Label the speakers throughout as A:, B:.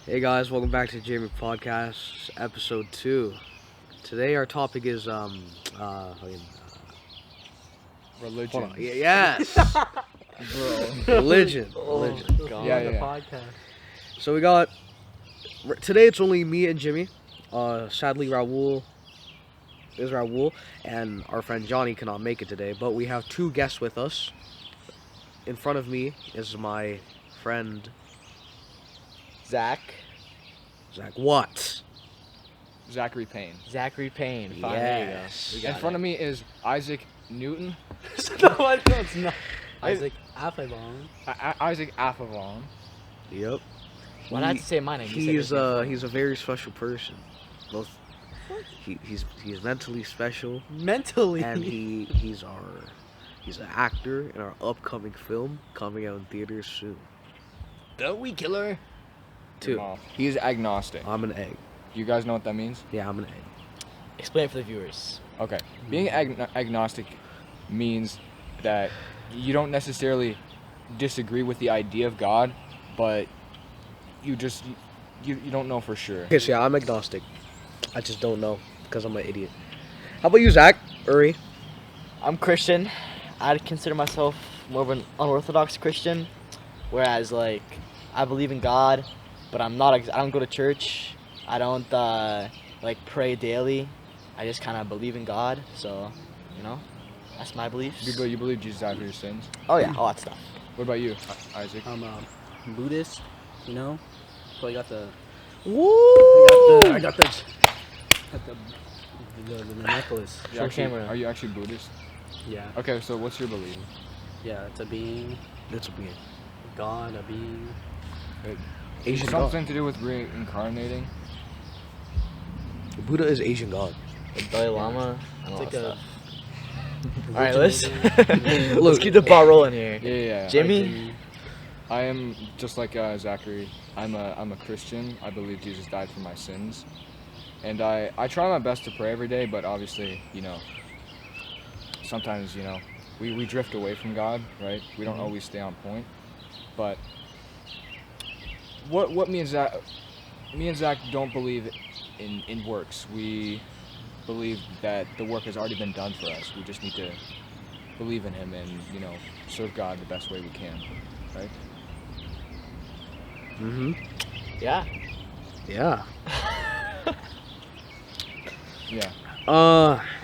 A: Hey guys, welcome back to Jahmry Podcast, episode 2. Today our topic is
B: Religion.
A: hold on. Yes.
B: Bro.
A: Religion.
B: God. Yeah.
C: Podcast.
A: So we got today it's only me and Jimmy. Sadly Raul and our friend Johnny cannot make it today, but we have 2 guests with us. In front of me is my friend
C: Zach.
A: Zach what?
B: Zachary Payne.
C: Zachary Payne. Fine,
A: Yes.
C: there you go.
B: In front of me is Isaac Newton.
C: No, it's not. Isaac Afflebaum.
B: Isaac Afflebaum.
A: Yep.
C: Why not to say my name? You
A: He's
C: said his name.
A: he's a very special person. Both he's mentally special.
C: Mentally.
A: And he's an actor in our upcoming film coming out in theaters soon.
C: The Weed Killer.
A: 2.
B: He's agnostic.
A: I'm an egg.
B: You guys know what that means?
A: Yeah, I'm an egg.
C: Explain it for the viewers.
B: Okay. Being agnostic means that you don't necessarily disagree with the idea of God, but you don't know for sure.
A: Okay, so yeah, I'm agnostic. I just don't know because I'm an idiot. How about you, Zach? Uri?
C: I'm Christian. I'd consider myself more of an unorthodox Christian, whereas like I believe in God, but I don't go to church. I don't like pray daily. I just kind of believe in God. So, that's my beliefs.
B: You believe Jesus died for your sins?
C: Oh yeah, all that stuff.
B: What about you, Isaac?
D: I'm Buddhist, so I got the
A: Woo!
D: I got the necklace.
B: You
C: Show
B: actually-
C: camera.
B: Are you actually Buddhist?
D: Yeah,
B: Okay, so what's your belief?
D: yeah, it's a being,
A: That's weird.
D: God, a being.
A: Asian god.
B: Something to do with reincarnating?
A: Buddha is Asian god.
C: The Dalai Lama. And all
D: It's like
C: that
D: a.
C: stuff. All right, let's
D: religion.
C: let's keep the ball rolling here.
B: Yeah.
C: Jimmy.
B: I am just like Zachary. I'm a Christian. I believe Jesus died for my sins, and I try my best to pray every day. But obviously, sometimes we drift away from God, right? We don't always stay on point. But what me and Zach don't believe in works. We believe that the work has already been done for us. We just need to believe in Him and serve God the best way we can, right?
A: Mm-hmm.
C: Yeah.
A: Yeah.
B: Yeah.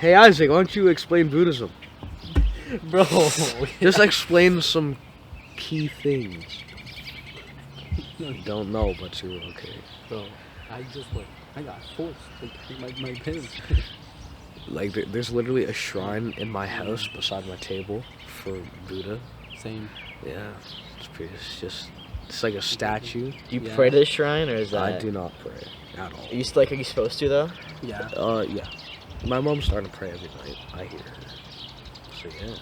A: Hey Isaac, why don't you explain Buddhism?
C: Bro.
A: Just explain some key things. You don't know, but you're okay.
D: Bro, I got forced. My parents.
A: Like, there's literally a shrine in my house beside my table for Buddha.
D: Same.
A: Yeah, it's like a statue.
C: Do you
D: Yeah.
C: pray to the shrine, or is that?
A: I do not pray at all.
C: Are you are you supposed to though?
D: Yeah.
A: Yeah. My mom's starting to pray every night. I hear her. So yeah.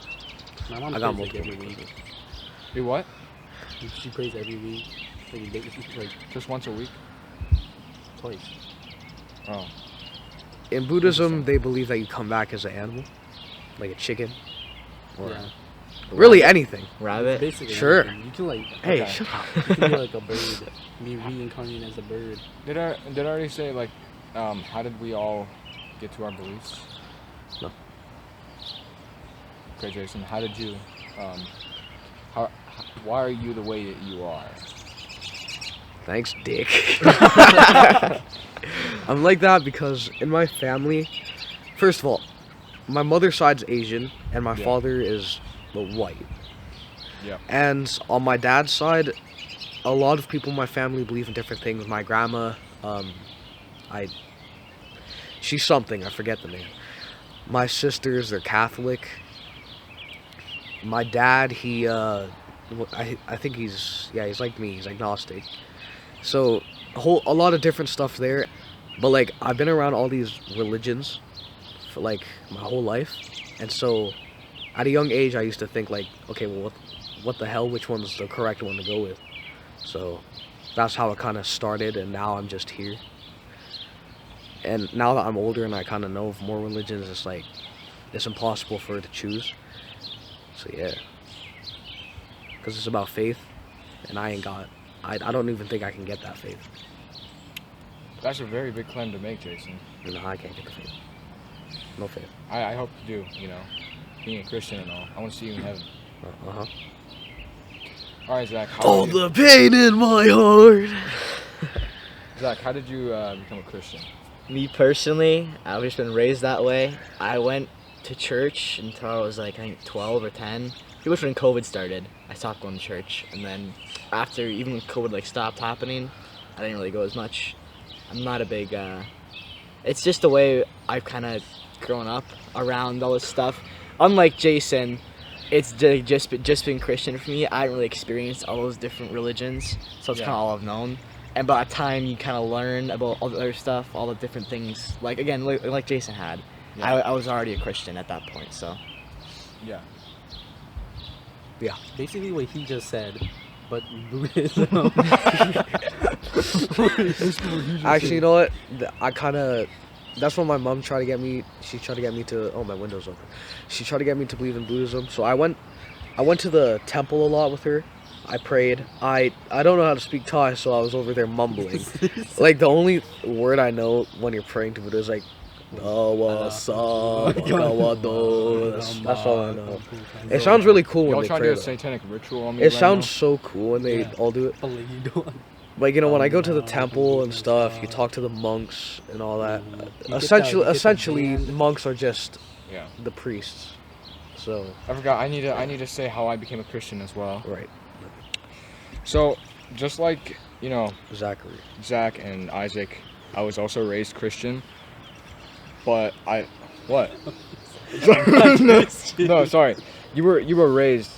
D: My mom
A: I got
D: prays like
A: multiple
D: every week.
B: Do what?
D: She prays every week. Like
B: Just once a week?
D: twice.
B: Oh.
A: In Buddhism, they believe that you come back as an animal, like a chicken, or
D: Yeah.
A: really anything.
C: Rabbit.
D: Basically.
A: Sure.
D: anything. You can like.
A: Hey,
B: Okay.
A: shut up.
D: You can be like a bird. Be reincarnated as a bird.
B: Did I already say how did we all get to our beliefs?
A: No.
B: Okay, Jason, how did you why are you the way that you are?
A: Thanks, Dick. I'm like that because in my family, first of all, my mother's side's Asian and my
B: Yeah.
A: father is white.
B: Yeah.
A: And on my dad's side, a lot of people in my family believe in different things. My grandma, she's something, I forget the name. My sisters, they're Catholic. My dad, I think he's like me, he's agnostic. So a lot of different stuff there, but like I've been around all these religions for like my whole life, and so at a young age I used to think like, okay, well what the hell, which one's the correct one to go with? So that's how it kind of started, and now I'm just here. And now that I'm older and I kind of know of more religions, it's like it's impossible for her to choose. So yeah, because it's about faith, and I don't even think I can get that faith.
B: That's a very big claim to make, Jason.
A: No, I can't get the faith. No faith.
B: I hope you do, being a Christian and all. I want to see you in heaven.
A: Uh-huh.
B: All right, Zach.
A: All the pain in my heart.
B: Zach, how did you become a Christian?
C: Me personally, I've just been raised that way. I went to church until I was like, I think 12 or 10. It was when COVID started. I stopped going to church. And then after, even when COVID like stopped happening, I didn't really go as much. I'm not a big, it's just the way I've kind of grown up around all this stuff. Unlike Jason, it's just been Christian for me. I didn't really experience all those different religions, so it's kind of all I've known. And by the time you kind of learn about all the other stuff, all the different things, like again, like Jason had, I was already a Christian at that point. So
B: Yeah.
A: Yeah.
D: Basically what he just said, but Buddhism.
A: Actually, you know what? That's what my mom tried to get me. She tried to get me to. Oh, my window's open. She tried to get me to believe in Buddhism. So I went to the temple a lot with her. I prayed. I don't know how to speak Thai, so I was over there mumbling. Like the only word I know when you're praying to Buddha is like, that's all I know. It sounds really cool when
B: Y'all
A: they
B: trying to
A: pray.
B: do a satanic ritual on me
A: It
B: right
A: sounds
B: now?
A: so cool when they all do it. Like, when I go to the temple and stuff, you talk to the monks and all that. Essentially, monks are just
B: Yeah.
A: the priests. So,
B: I forgot. I need to say how I became a Christian as well.
A: right.
B: So, just like
A: Zachary.
B: Zach and Isaac, I was also raised Christian. But what? No, sorry. You were raised.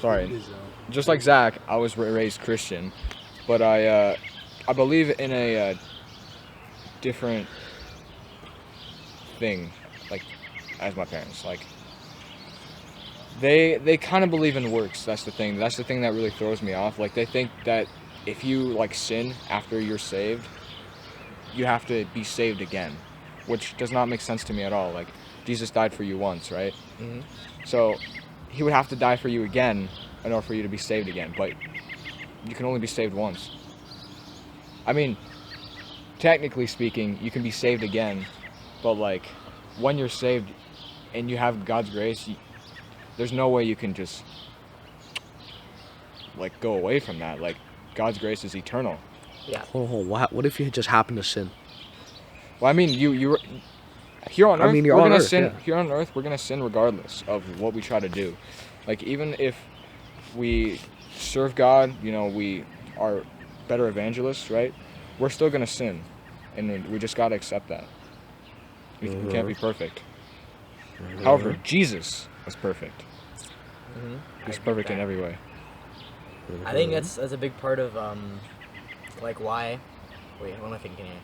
B: Sorry. Just like Zach, I was raised Christian, but I believe in a different thing, like as my parents. Like they kind of believe in works. That's the thing. That's the thing that really throws me off. Like they think that if you like sin after you're saved, you have to be saved again, which does not make sense to me at all. Like Jesus died for you once, right?
A: Mhm.
B: So he would have to die for you again in order for you to be saved again, but you can only be saved once. I mean, technically speaking, you can be saved again, but like when you're saved and you have God's grace, there's no way you can just like go away from that. Like God's grace is eternal.
C: yeah,
A: Hold on. What if you just happen to sin?
B: Well, I mean, you here on
A: I
B: earth,
A: mean, you're
B: we're
A: on
B: gonna
A: earth,
B: sin.
A: yeah.
B: Here on earth, we're gonna sin regardless of what we try to do. Like even if we serve God, we are better evangelists, right? We're still gonna sin, and we just gotta accept that. We can't be perfect. However, Jesus was perfect. He's perfect in every way.
C: I think that's a big part of like why. Wait, what am I thinking here?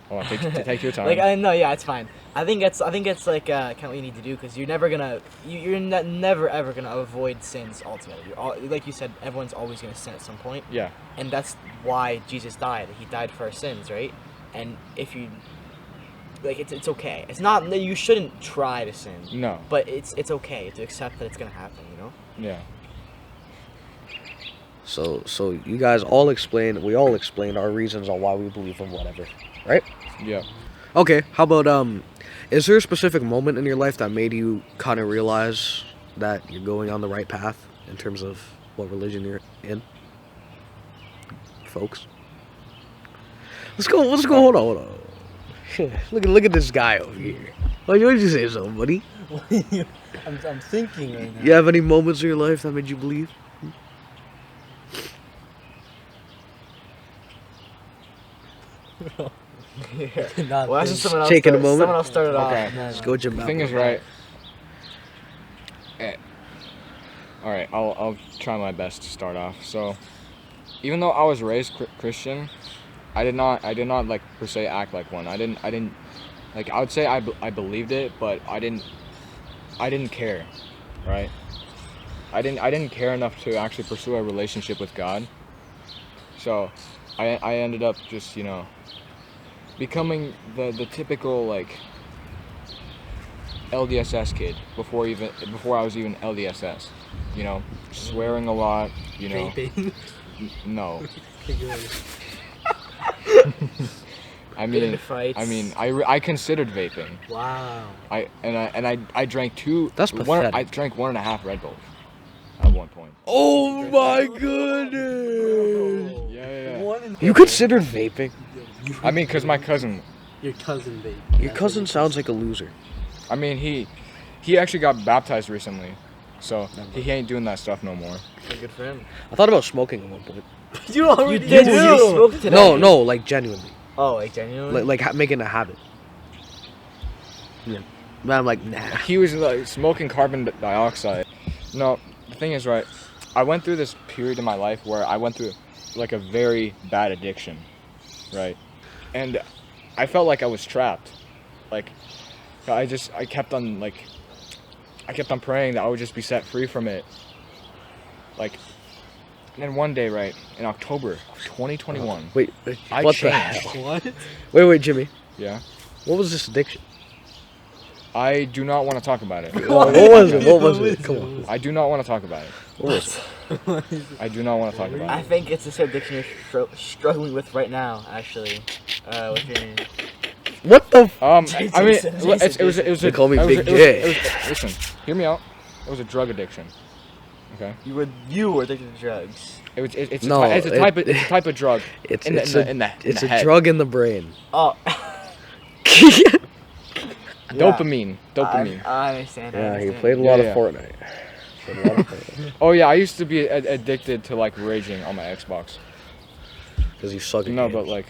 B: Oh, take your time.
C: Like no, yeah, it's fine. I think it's like kind of what you need to do because you're never gonna never ever gonna avoid sins altogether. Like you said, everyone's always gonna sin at some point.
B: Yeah.
C: And that's why Jesus died. He died for our sins, right? And if you like, it's okay. It's not that you shouldn't try to sin.
B: No.
C: But it's okay to accept that it's gonna happen.
B: Yeah.
A: So you guys all explained. We all explained our reasons on why we believe in whatever, right?
B: Yeah.
A: Okay. How about is there a specific moment in your life that made you kind of realize that you're going on the right path in terms of what religion you're in, folks? Let's go. Hold on. Look at this guy over here. Why did you say something, buddy?
D: I'm thinking right now.
A: You have any moments in your life that made you believe?
C: Well, that's just someone else.
A: Taking a moment.
C: Someone else started
B: Okay.
C: off.
A: Let's go, Jim.
B: The thing is, right. All right, I'll try my best to start off. So, even though I was raised Christian, I did not like per se act like one. I didn't like, I would say I believed it, but I didn't care, right? I didn't care enough to actually pursue a relationship with God. So, I ended up just becoming the typical like LDSS kid before I was even LDSS. Swearing a lot.
D: Vaping.
B: No. I
C: Get into
B: mean,
C: fights.
B: I considered vaping.
D: Wow.
B: I drank two.
A: That's
B: I
A: pathetic.
B: drank 1.5 Red Bulls at one point.
A: Oh my goodness!
B: Yeah.
A: You considered vaping?
B: I mean, cause my cousin.
D: Your cousin, babe.
A: Your cousin sounds like a loser.
B: I mean, he actually got baptized recently, so he ain't doing that stuff no more.
C: Good for him.
A: I thought about smoking at one point.
D: You already
C: You did.
D: do.
C: You smoked today.
A: No, like genuinely,
C: Oh, like genuinely.
A: making a habit. Yeah. But I'm like, nah.
B: He was like smoking carbon dioxide. No, the thing is, right, I went through this period in my life where I went through like a very bad addiction, right? And I felt like I was trapped. Like I kept on praying that I would just be set free from it. Like, and then one day, right, in October of 2021,
A: Wait,
B: I
A: what the
B: changed.
A: hell?
D: What?
A: Wait, Jimmy.
B: Yeah.
A: What was this addiction?
B: I do not want to talk about it.
A: What was it? What was it? Come on.
B: I do not want to talk about it.
A: What was it?
B: I do not want to talk about
C: I
B: it.
C: think it's the same addiction you're struggling with right now, actually. What's your name?
A: What the?
B: I mean,
C: Jason,
B: it was
A: They call me
B: it was-
A: Big
B: it was-
A: J.
B: it was- Listen, hear me out. It was a drug addiction. Okay.
C: You were addicted to drugs.
B: It's
A: No,
B: it's a type of drug.
A: It's
B: in the
A: a
B: head.
A: drug in the brain.
C: Oh.
B: Dopamine.
C: I understand. I
A: Yeah, he
C: understand.
A: played a lot
B: Yeah.
A: of Fortnite. Played a lot of Fortnite.
B: Oh yeah, I used to be addicted to like raging on my Xbox.
A: Because you suck at
B: No,
A: games.
B: but like,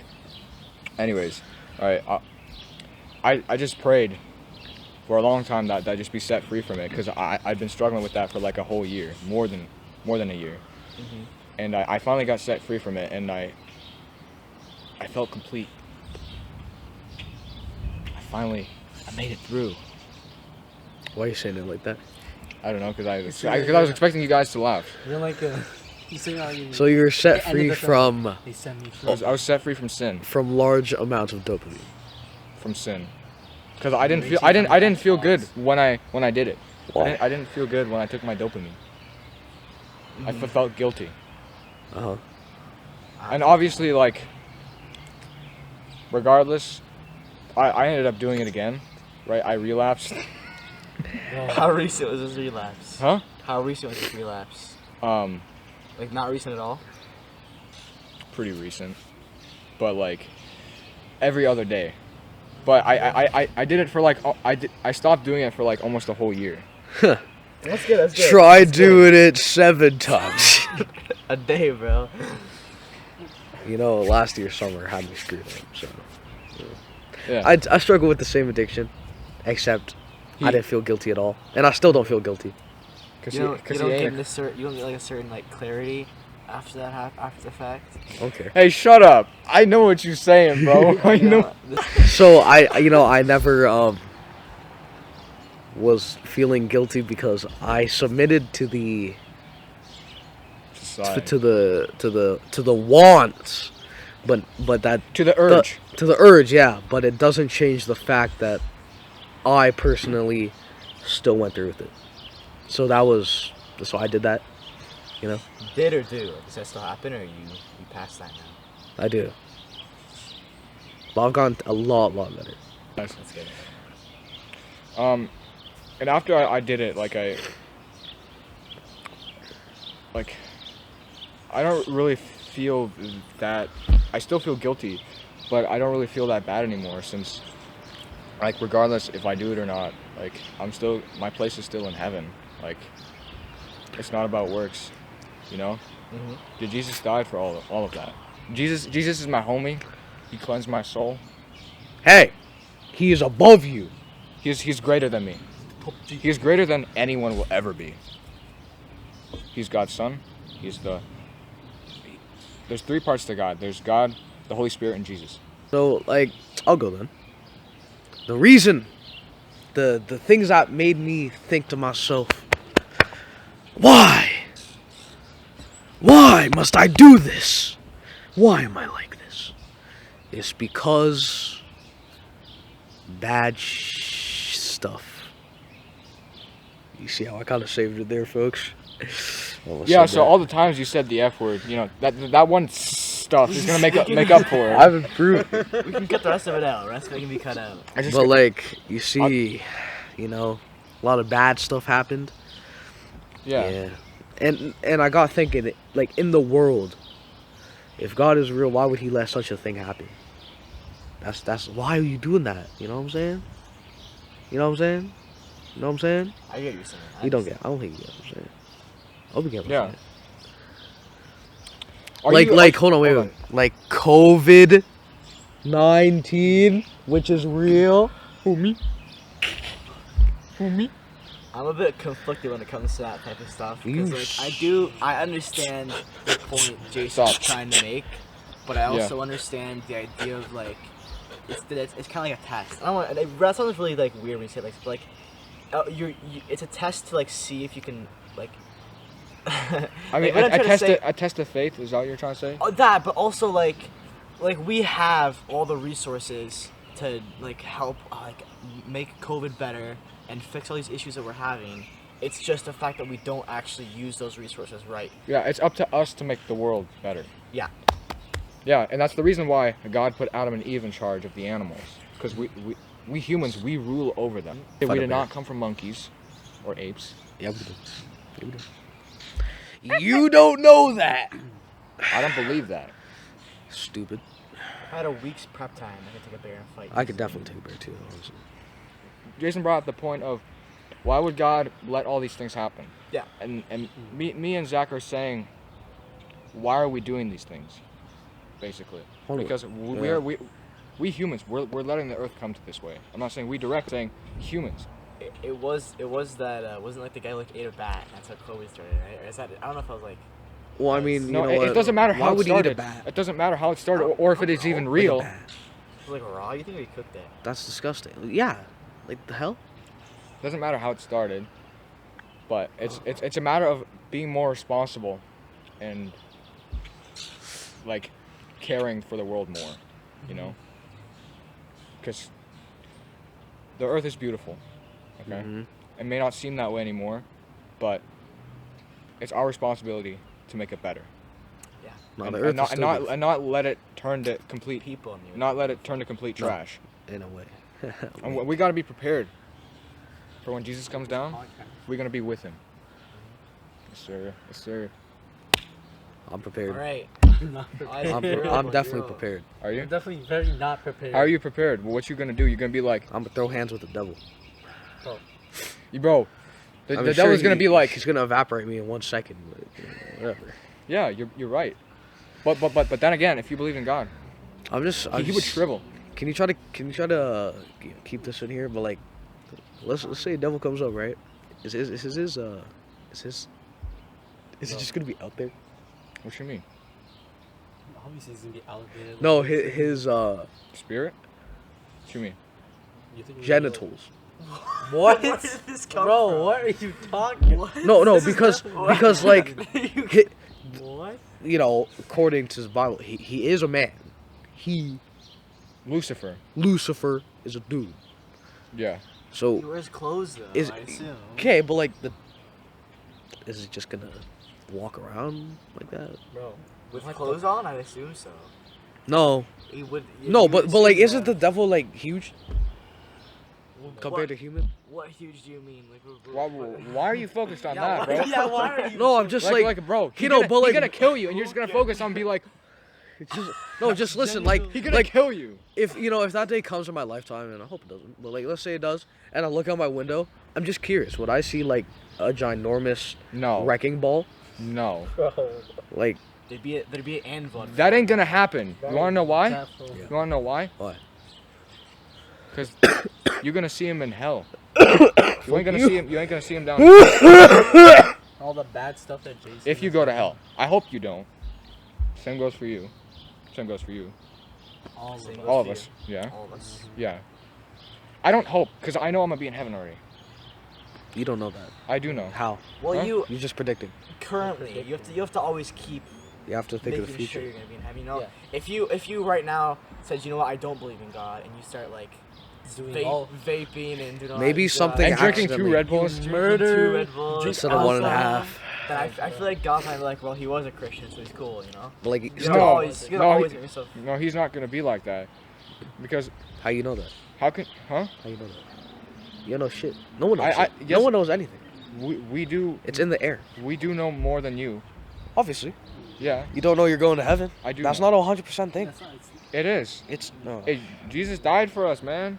B: anyways, all right. I just prayed for a long time that I just be set free from it because I'd been struggling with that for like a whole year, more than a year, and I finally got set free from it, and I felt complete. I made it through.
A: Why are you saying it like that?
B: I don't know because I was expecting you guys to laugh.
D: You're like you say how you.
A: So you were set
D: the end of
A: free
D: the film.
A: from
D: They send me
B: I was set free from sin.
A: large amounts of dopamine.
B: From sin, because I didn't feel good when I did it.
A: Why?
B: I didn't feel good when I took my dopamine. I felt guilty,
A: Uh huh.
B: and obviously, like, regardless, I ended up doing it again, right? I relapsed.
C: How recent was this relapse?
B: Huh?
C: How recent was this relapse? Like not recent at all.
B: Pretty recent, but like every other day. But I did it for like I stopped doing it for like almost a whole year.
C: That's good. That's good.
A: Try doing it 7 times.
C: A day, bro.
A: You know, last year's summer had me screwed up. So
B: Yeah.
A: I struggle with the same addiction, except I didn't feel guilty at all, and I still don't feel guilty.
C: You don't get like a certain like clarity after that after the fact.
A: Okay.
B: Hey, shut up! I know what you're saying, bro. I know.
A: So I never was feeling guilty because I submitted to the
B: Society.
A: to the wants, but that
B: To the urge.
A: to the urge, yeah. But it doesn't change the fact that I personally still went through with it. So so I did that, you know.
C: Did or do? Does that still happen, or you passed that now?
A: I do. But I've gotten a lot better.
B: Nice.
C: That's good.
B: And after I did it, I don't really feel that. I still feel guilty, but I don't really feel that bad anymore since, like, regardless if I do it or not, like, my place is still in heaven. Like, it's not about works, you know? Did Jesus died for all of that. Jesus is my homie. He cleansed my soul.
A: Hey, he is above you.
B: He's greater than me. He's greater than anyone will ever be. He's God's son. There's 3 parts to God. There's God, the Holy Spirit, and Jesus.
A: So, like, I'll go then. The reason, the things that made me think to myself, why must I do this? Why am I like this? It's because bad stuff. You see how I kind of saved it there, folks?
B: Yeah, so all the times you said the F word, you know, that one stuff is gonna make up for it.
A: I've improved.
C: We can cut the rest of it out. The rest of it can be cut out.
A: But like you see, you know, a lot of bad stuff happened.
B: Yeah.
A: And I got thinking, like, in the world, if God is real, why would He let such a thing happen? That's why are you doing that? You know what I'm saying? You know what I'm saying? You know what I'm saying?
C: I get what you're saying.
A: You don't get. I don't think you get what I'm saying. I hope you get what I'm saying. Hold on, wait. Like COVID-19, which is real.
B: Who me?
C: I'm a bit conflicted when it comes to that type of stuff. Because I understand the point Jason's trying to make, but I also understand the idea of like, it's kind of like a test. I don't want. That sounds really like weird when you say it, like it's a test to like see if you can like.
B: I mean, a test of faith. Is that what you're trying to say?
C: That, but also like we have all the resources to like help like make COVID better and fix all these issues that we're having. It's just the fact that we don't actually use those resources right.
B: Yeah, it's up to us to make the world better.
C: Yeah.
B: Yeah, and that's the reason why God put Adam and Eve in charge of the animals, because we humans, we rule over them. We did not come from monkeys or apes.
A: Yeah, we do. You don't know that.
B: I don't believe that.
A: Stupid.
C: If I had a week's prep time, I could take a bear and fight.
A: I could definitely take a bear too, honestly.
B: Jason brought up the point of why would God let all these things happen?
C: Yeah.
B: And me and Zach are saying, why are we doing these things? Basically, because we humans, we're letting the earth come to this way. I'm not saying we direct, saying humans.
C: It was that wasn't like the guy like ate a bat. That's how COVID started, right? Or is that? I don't know if I was like.
A: Well, I mean,
B: no,
A: you know
B: it doesn't matter how it started.
A: Eat a bat?
B: It doesn't matter how it started, or if it is even real.
A: Like a bat.
C: Like raw? You think we cooked it?
A: That's disgusting. Yeah, like the hell.
B: It doesn't matter how it started, but it's a matter of being more responsible, and like caring for the world more, you know. Because the earth is beautiful. Okay, it may not seem that way anymore, but it's our responsibility to make it better.
C: Yeah.
A: No, the earth
B: and not let it turn to complete
C: people.
B: Not let it turn to complete trash.
A: In a way.
B: And we got to be prepared for when Jesus comes down. We're gonna be with him. Yes, sir. Yes, sir.
A: I'm prepared.
C: All right.
A: I'm definitely prepared.
B: Are you?
D: I'm definitely very not prepared.
B: How are you prepared? Well, what you gonna do? You're gonna be like,
A: I'm gonna throw hands with the devil.
B: Bro, the devil's gonna be like,
A: he's gonna evaporate me in 1 second. But, you know, whatever.
B: Yeah, you're right. But then again, if you believe in God, he would shrivel.
A: Can you try to keep this in here? But like, let's say the devil comes up, right? Is his just gonna be out there?
B: What you mean?
D: Obviously, he's gonna be out there.
A: No, his
B: spirit. What you mean?
A: Genitals.
D: What?
C: Where did this come
D: Bro,
C: from?
D: what are you talking?
C: What?
A: No, because like,
D: What?
A: you know, according to his Bible, he is a man.
B: Lucifer
A: is a dude.
B: Yeah.
A: So
C: He wears clothes though.
A: is
C: I assume.
A: okay, but like is he just gonna walk around like that?
C: Bro, with clothes on, I assume so.
A: No.
C: He would.
A: No, but like, isn't the devil like huge compared to human?
C: What huge do you mean? Like,
B: Why are you focused on that, bro?
C: Yeah, why are you?
A: No, I'm just like
B: bro,
A: you know, but like
B: he's gonna kill you, and you're just gonna focus on be like,
A: just listen, like
B: he's gonna kill you.
A: If that day comes in my lifetime, and I hope it doesn't, but like let's say it does, and I look out my window, I'm just curious, would I see like a ginormous wrecking ball?
B: No.
D: Bro.
A: Like
C: There'd be an anvil.
B: That ain't gonna happen. You wanna know why?
A: Yeah.
B: You wanna know why?
A: Why?
B: Because you're gonna see him in hell. You ain't gonna see him down.
D: All the bad stuff that Jason.
B: If you go to hell, I hope you don't. Same goes for you. Same goes for you. All of us. Yeah.
C: All of us.
B: Yeah. I don't hope, because I know I'm gonna be in heaven already.
A: You don't know that.
B: I do know.
A: How?
C: Well,
B: Huh?
A: You just predicted.
C: currently you have to always keep
A: You have to think of the
C: making
A: future.
C: sure you're gonna be in heaven. You know,
D: Yeah.
C: if you right now said, you know what, I don't believe in God, and you start like
D: Doing
C: vaping and doing all
A: Maybe
C: that
A: something
B: And drinking
A: accidentally.
B: 2 Red Bulls.
C: Drinking
D: Murder,
C: 2 Red Bulls
A: Instead of 1.5.
C: then I feel like God might be like, well, he was a Christian, so he's cool, you know?
A: But like,
C: You
A: still,
C: gotta always
B: he-
C: make yourself.
B: No, he's not gonna be like that. Because
A: how you know that?
B: how can? Huh?
A: How you know that? You know shit. No one knows.
B: I-
A: shit.
B: yes.
A: No one knows anything.
B: We do.
A: It's in the air.
B: We do know more than you.
A: Obviously,
B: Yeah,
A: you don't know you're going to heaven.
B: I do.
A: That's
B: know.
A: not a 100% thing.
D: That's not.
B: It is.
A: It's no.
B: Hey, Jesus died for us, man.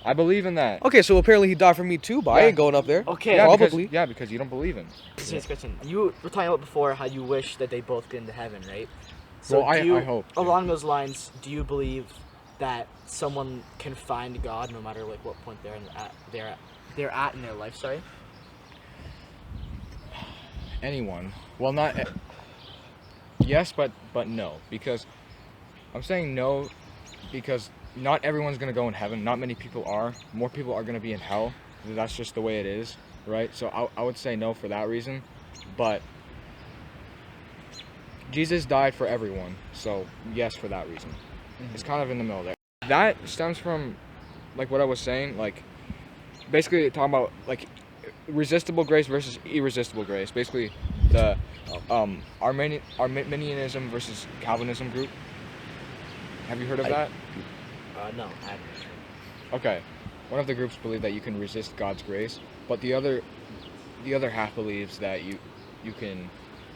B: I believe in that.
A: Okay, so apparently he died for me too, but I
B: Yeah.
A: ain't going up there.
C: Okay.
B: Yeah,
A: Probably.
B: because you don't believe him.
C: Serious question. You were talking about before how you wish that they both get into heaven, right? So
B: Well,
C: do you,
B: I hope.
C: along those lines, do you believe that someone can find God no matter like what point they're at in their life? Sorry.
B: Anyone. Well, not. Yes, but no, because I'm saying no, because not everyone's gonna go in heaven. Not many people are. More people are gonna be in hell. That's just the way it is, right? So I would say no for that reason, but Jesus died for everyone, so yes for that reason. It's kind of in the middle there. That stems from, like what I was saying, like basically talking about like resistible grace versus irresistible grace. Basically, the Arminianism versus Calvinism group. Have you heard of that?
C: No, I haven't.
B: Okay, one of the groups believe that you can resist God's grace, but the other half believes that you can,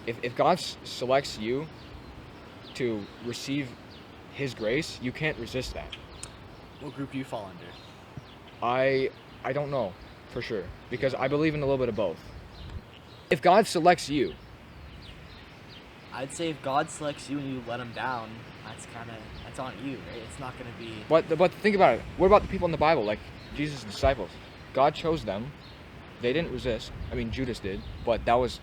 B: if God selects you to receive His grace, you can't resist that.
C: What group do you fall under?
B: I don't know for sure, because I believe in a little bit of both. If God selects you,
C: I'd say if God selects you and you let him down, that's on you, right? It's not gonna be.
B: but think about it. What about the people in the Bible, like Jesus' disciples? God chose them. They didn't resist. I mean, Judas did, but that was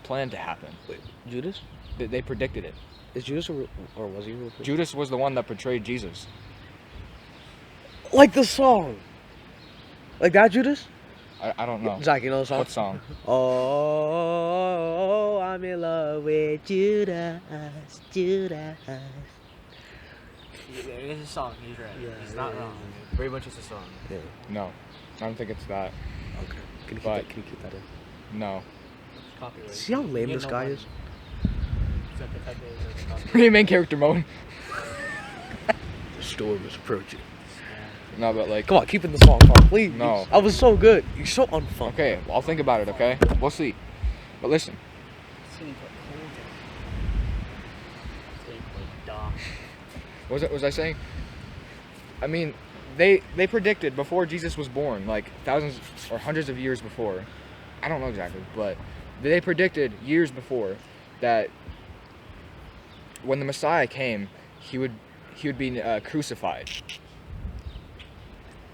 B: planned to happen.
A: Wait, Judas?
B: They predicted it.
A: Is Judas or was he? Real
B: Judas was the one that betrayed Jesus.
A: Like the song. Like that Judas?
B: I don't know.
A: Zach, you know the song?
B: What song?
A: Oh, I'm in love with Judas.
C: It's a song. He's right.
A: Yeah,
C: He's not
A: yeah,
C: wrong. Very much it's a song.
A: Yeah.
B: No, I don't think it's that.
A: Okay. Can you,
B: But-
A: can you keep that in?
B: No.
C: Copyright.
A: See how lame
C: You
A: this
C: get
A: guy
C: no
A: is?
C: money.
B: Main character mode.
A: The storm is approaching.
B: No, but like.
A: Come on, keep in the song, come on, please.
B: No.
A: I was so good. You're so unfun.
B: Okay, well, I'll think about it. Okay, we'll see. But listen, what was I saying? I mean, they predicted before Jesus was born, like thousands or hundreds of years before. I don't know exactly, but they predicted years before that when the Messiah came, he would be crucified,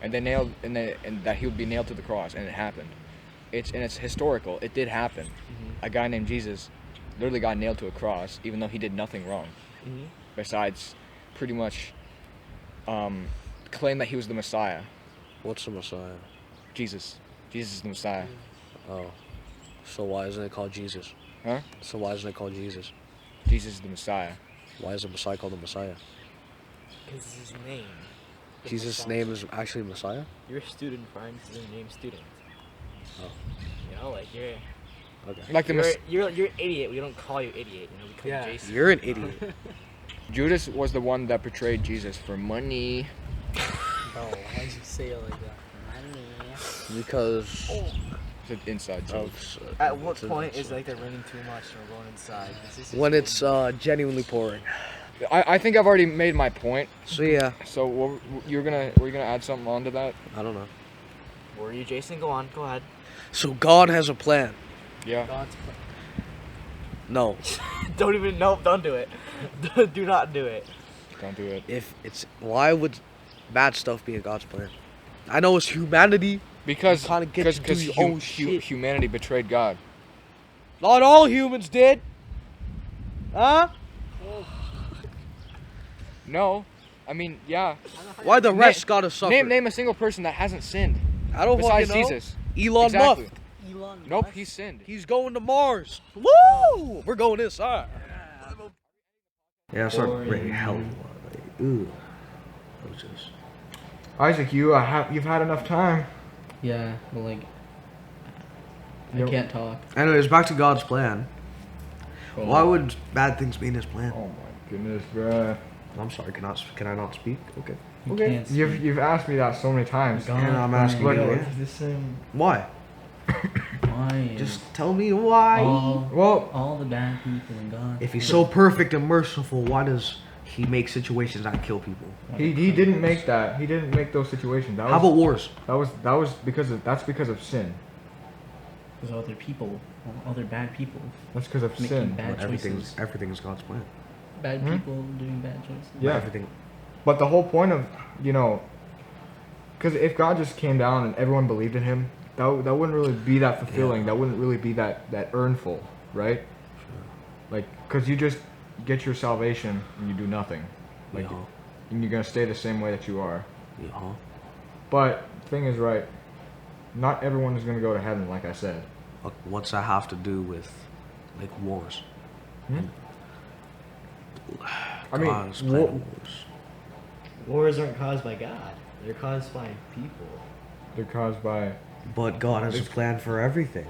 B: and that he would be nailed to the cross, and it happened. It's historical. It did happen. A guy named Jesus literally got nailed to a cross, even though he did nothing wrong, besides pretty much claim that he was the Messiah.
A: What's the Messiah?
B: Jesus is the Messiah.
A: Oh. So why isn't it called Jesus?
B: Huh?
A: So why isn't it called Jesus?
B: Jesus is the Messiah.
A: Why is the Messiah called the Messiah?
C: Because it's his name.
A: Jesus' name is actually Messiah?
C: You're a student, Brian. This is your name, student.
A: Oh.
C: You know, like you're
A: Okay.
B: Like
C: you're idiot. We don't call you idiot. You know, we call
D: Yeah.
C: you Jason.
A: You're an idiot.
B: Judas was the one that betrayed Jesus for money.
D: No, why'd you say it like that?
A: Because
B: It's an inside joke.
A: of...
C: At what
A: it's a-
C: point is like they're raining too much and we're going inside?
A: when it's genuinely pouring.
B: I think I've already made my point.
A: So yeah,
B: So were you gonna add something onto that?
A: I don't know.
C: Were you Jason? Go on. Go ahead.
A: So God has a plan.
B: Yeah.
D: God's plan.
A: No.
C: Don't even. Nope. Don't do it. Do not do it.
B: Don't do it.
A: If it's... Why would bad stuff be in God's plan? I know it's humanity.
B: Because
A: kinda get to do your own shit.
B: humanity betrayed God.
A: Not all humans did. Huh?
B: No, I mean yeah.
A: Why the rest gotta suffer?
B: Name a single person that hasn't sinned
A: I don't
B: besides
A: fucking know.
B: Jesus.
A: Elon
B: Exactly.
A: Musk.
D: Elon
B: Nope,
D: Musk?
B: he sinned.
A: He's going to Mars. Woo! We're going inside. Yeah, it's not really hell. Ooh. That was just...
B: Isaac, you've had enough time.
D: Yeah, but like,
E: I can't talk.
A: Anyways, back to God's plan.
E: Oh.
A: Why would bad things be in His plan?
F: Oh my goodness, bruh.
A: I'm sorry. Can I not speak? Okay.
E: You
F: Okay.
E: can't speak.
F: You've asked me that so many times.
E: God,
A: And I'm asking
F: Look,
A: you
F: look,
A: again. Why?
E: Why?
A: Just tell me why.
F: Well,
E: all the bad people in God.
A: If He's so perfect and merciful, why does He make situations that kill people?
F: he didn't make that. He didn't make those situations. That
A: How
F: was,
A: about wars?
F: that was because of sin.
E: There's other people, other bad people
F: That's because of
E: making
F: sin.
E: bad choices.
A: Everything's God's plan.
E: Bad
F: Hmm?
E: people doing bad choices.
F: Yeah.
A: Everything.
F: But the whole point of, because if God just came down and everyone believed in Him, that wouldn't really be that fulfilling.
A: Yeah.
F: That wouldn't really be that earnful, right? Like, because you just get your salvation and you do nothing. Like,
A: Yeah.
F: and you're going to stay the same way that you are.
A: Yeah.
F: But the thing is, right, not everyone is going to go to heaven, like I said.
A: Look, what's that have to do with, like, wars?
F: Hmm? I mean,
A: God's plan of wars.
C: Wars aren't caused by God. They're caused by people.
F: they're caused by...
A: But God has a plan for everything.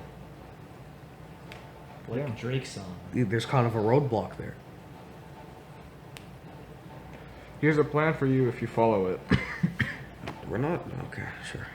C: Like
F: Yeah.
C: Drake's song.
A: There's kind of a roadblock there.
F: Here's a plan for you if you follow it.
A: We're not. Okay, sure.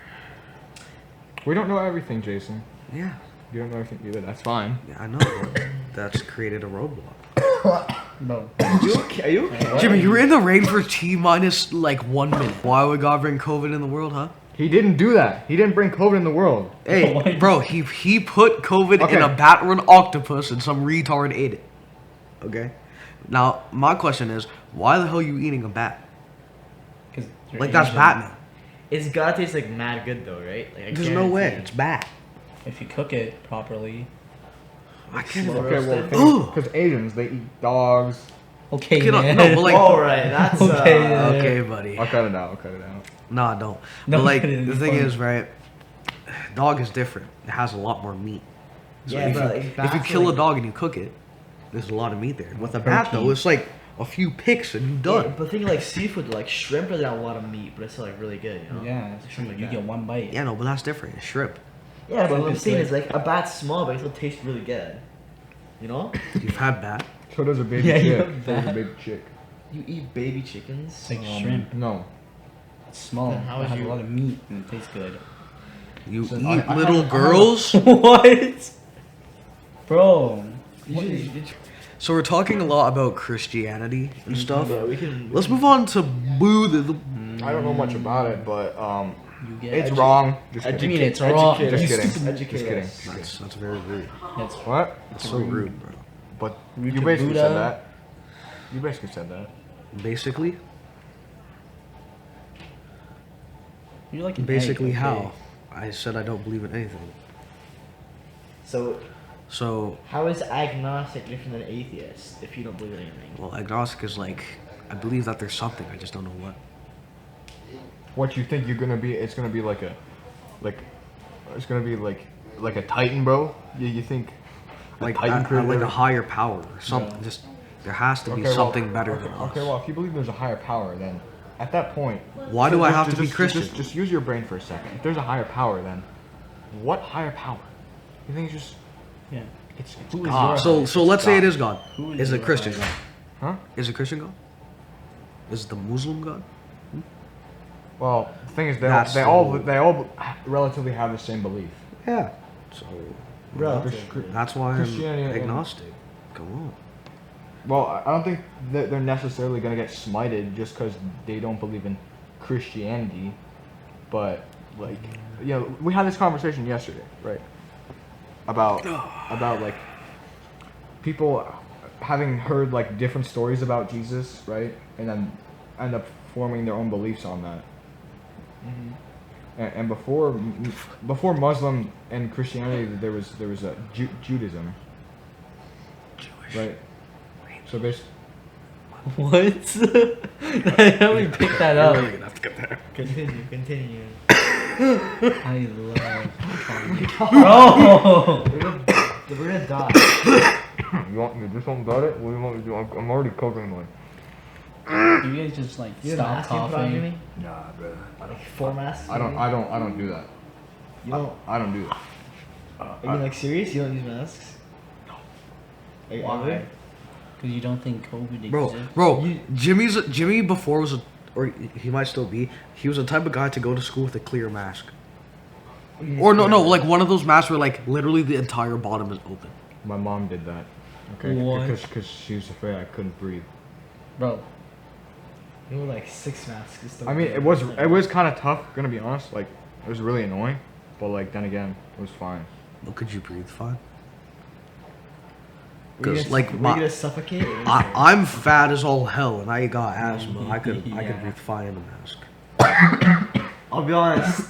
F: We don't know everything, Jason.
A: Yeah.
F: You don't know everything either. That's fine.
A: Yeah, I know. But that's created a roadblock.
E: No.
C: Are you okay?
A: Jimmy, you were in the rain for T-minus like 1 minute. Why would God bring COVID in the world, huh?
F: He didn't do that. He didn't bring COVID in the world.
A: Hey, bro, he put COVID in
F: Okay.
A: a bat or an octopus and some retard ate it. Okay? Now, my question is, why the hell are you eating a bat? Like, that's Batman.
C: It's gotta taste like mad good though, right? Like, I
A: There's no way.
C: guarantee.
A: It's bat.
E: If you cook it properly.
A: I can't
C: Slow
A: even...
F: Okay, well,
C: roasted?
F: because Asians, they eat dogs.
E: Okay,
A: Okay, no,
E: man.
A: no, but like...
C: All right, that's
E: Okay, yeah.
A: Okay, buddy.
F: I'll cut it out. I'll cut it out.
A: Nah, don't.
E: No,
A: But like,
E: it's
A: the thing
E: fine.
A: is, right? Dog is different. It has a lot more meat. So
C: Yeah,
A: if,
C: but,
A: you,
C: like,
A: if you
C: bats
A: kill
C: are
A: a dog and you cook it, there's a lot of meat there. With a bat, though, it's like a few picks and you're
C: Yeah,
A: done.
C: but think like seafood, like shrimp doesn't have a lot of meat, but it's still like really good, you know?
E: Yeah,
C: Something like
E: you
C: that.
E: get one bite.
A: Yeah, no, but that's different. It's shrimp.
C: Yeah, but what I'm
E: It's
C: saying
E: like-
C: is like a bat's small, but it still tastes really good. You know?
A: You've had bat.
F: So does a baby
E: Yeah, you
F: chick.
E: have
F: So does a
E: that.
F: baby chick.
C: You eat baby chickens.
E: It's like shrimp.
F: No.
E: It's small.
C: Then how
E: It
C: is
E: has a
C: you-
E: lot of meat and it tastes good.
A: You
F: So
A: eat
F: I
A: little
F: have-
A: girls.
E: What? Bro.
A: So we're talking a lot about Christianity and stuff.
C: Yeah, we can.
A: Let's move on to Buddhism.
F: I don't know much about it, but
E: You get
F: it's wrong. Just
E: I
F: kidding.
E: mean, it's wrong.
C: Educate
F: Just
C: us.
F: kidding.
C: Educate
F: Just kidding.
C: us.
A: That's very rude.
E: It's
F: What?
A: That's so rude, bro.
F: But
E: Root
F: you
E: to
F: basically
E: Buddha.
F: said that. You basically said that.
A: Basically,
E: You're like an
A: basically
E: egg,
A: how?
E: okay?
A: I said I don't believe in anything.
C: So,
A: So,
C: how is agnostic different than atheist if you don't believe in anything?
A: well, agnostic is like, I believe that there's something. I just don't know what.
F: What you think you're gonna be? It's gonna be like a, it's gonna be like a Titan, bro. You think a
A: Like,
F: Titan created
A: like a
F: everything?
A: higher power or something.
E: Yeah.
A: Just, there has to be
F: Okay, well,
A: something better
F: okay,
A: than us.
F: Okay, well, if you believe there's a higher power, then at that point,
A: Why do I
F: just-
A: have to be
F: just-
A: Christian?
F: Just use your brain for a second. If there's a higher power, then what higher power? You think it's just
E: Yeah.
F: it's
E: Who is
A: Ah,
E: your
A: so
E: higher?
A: let's say it
F: God.
A: is God.
E: Who
A: Is it
E: your
A: Christian
E: higher?
A: God?
F: huh?
A: Is it Christian God? Is it the Muslim God?
F: Well, the thing is,
A: That's
F: they all relatively have the same belief.
A: Yeah. So
C: Bro,
A: that's why I'm
F: Christianity and-
A: agnostic. Come on.
F: Well, I don't think that they're necessarily gonna get smited just because they don't believe in Christianity, but like, you know, we had this conversation yesterday, right? About like people having heard like different stories about Jesus, right, and then end up forming their own beliefs on that. And before Muslim and Christianity, there was a Judaism, right? So basically.
E: What? How we pick that up?
C: Continue.
E: I love Bro!
C: We're gonna die.
F: You want me to do something about it? What do you want me to do? I'm already covering one.
E: You guys just like
C: You have a
E: stop
C: mask you put on, Jimmy?
E: coughing.
F: Nah, bro.
C: Like 4 masks?
F: I don't do that.
C: You don't.
F: I don't do that.
C: Are you like serious? You don't use masks? No. Like,
E: Why? Because you don't think COVID exists?
A: Bro, Jimmy before was or he might still be. He was the type of guy to go to school with a clear mask. Or no, like one of those masks where like literally the entire bottom is open.
F: My mom did that. Okay.
E: What?
F: Because she was afraid I couldn't breathe.
E: Bro,
C: You know, like 6 masks.
F: I mean, it was kind of tough. Gonna be honest. Like, it was really annoying. But like then again, it was fine.
A: But could you breathe fine?
C: Were you
A: Because
C: gonna-
A: like
C: were you gonna suffocate?
A: I'm fat as all hell and I got asthma. I could
E: Yeah.
A: breathe fine in a mask.
C: I'll be honest.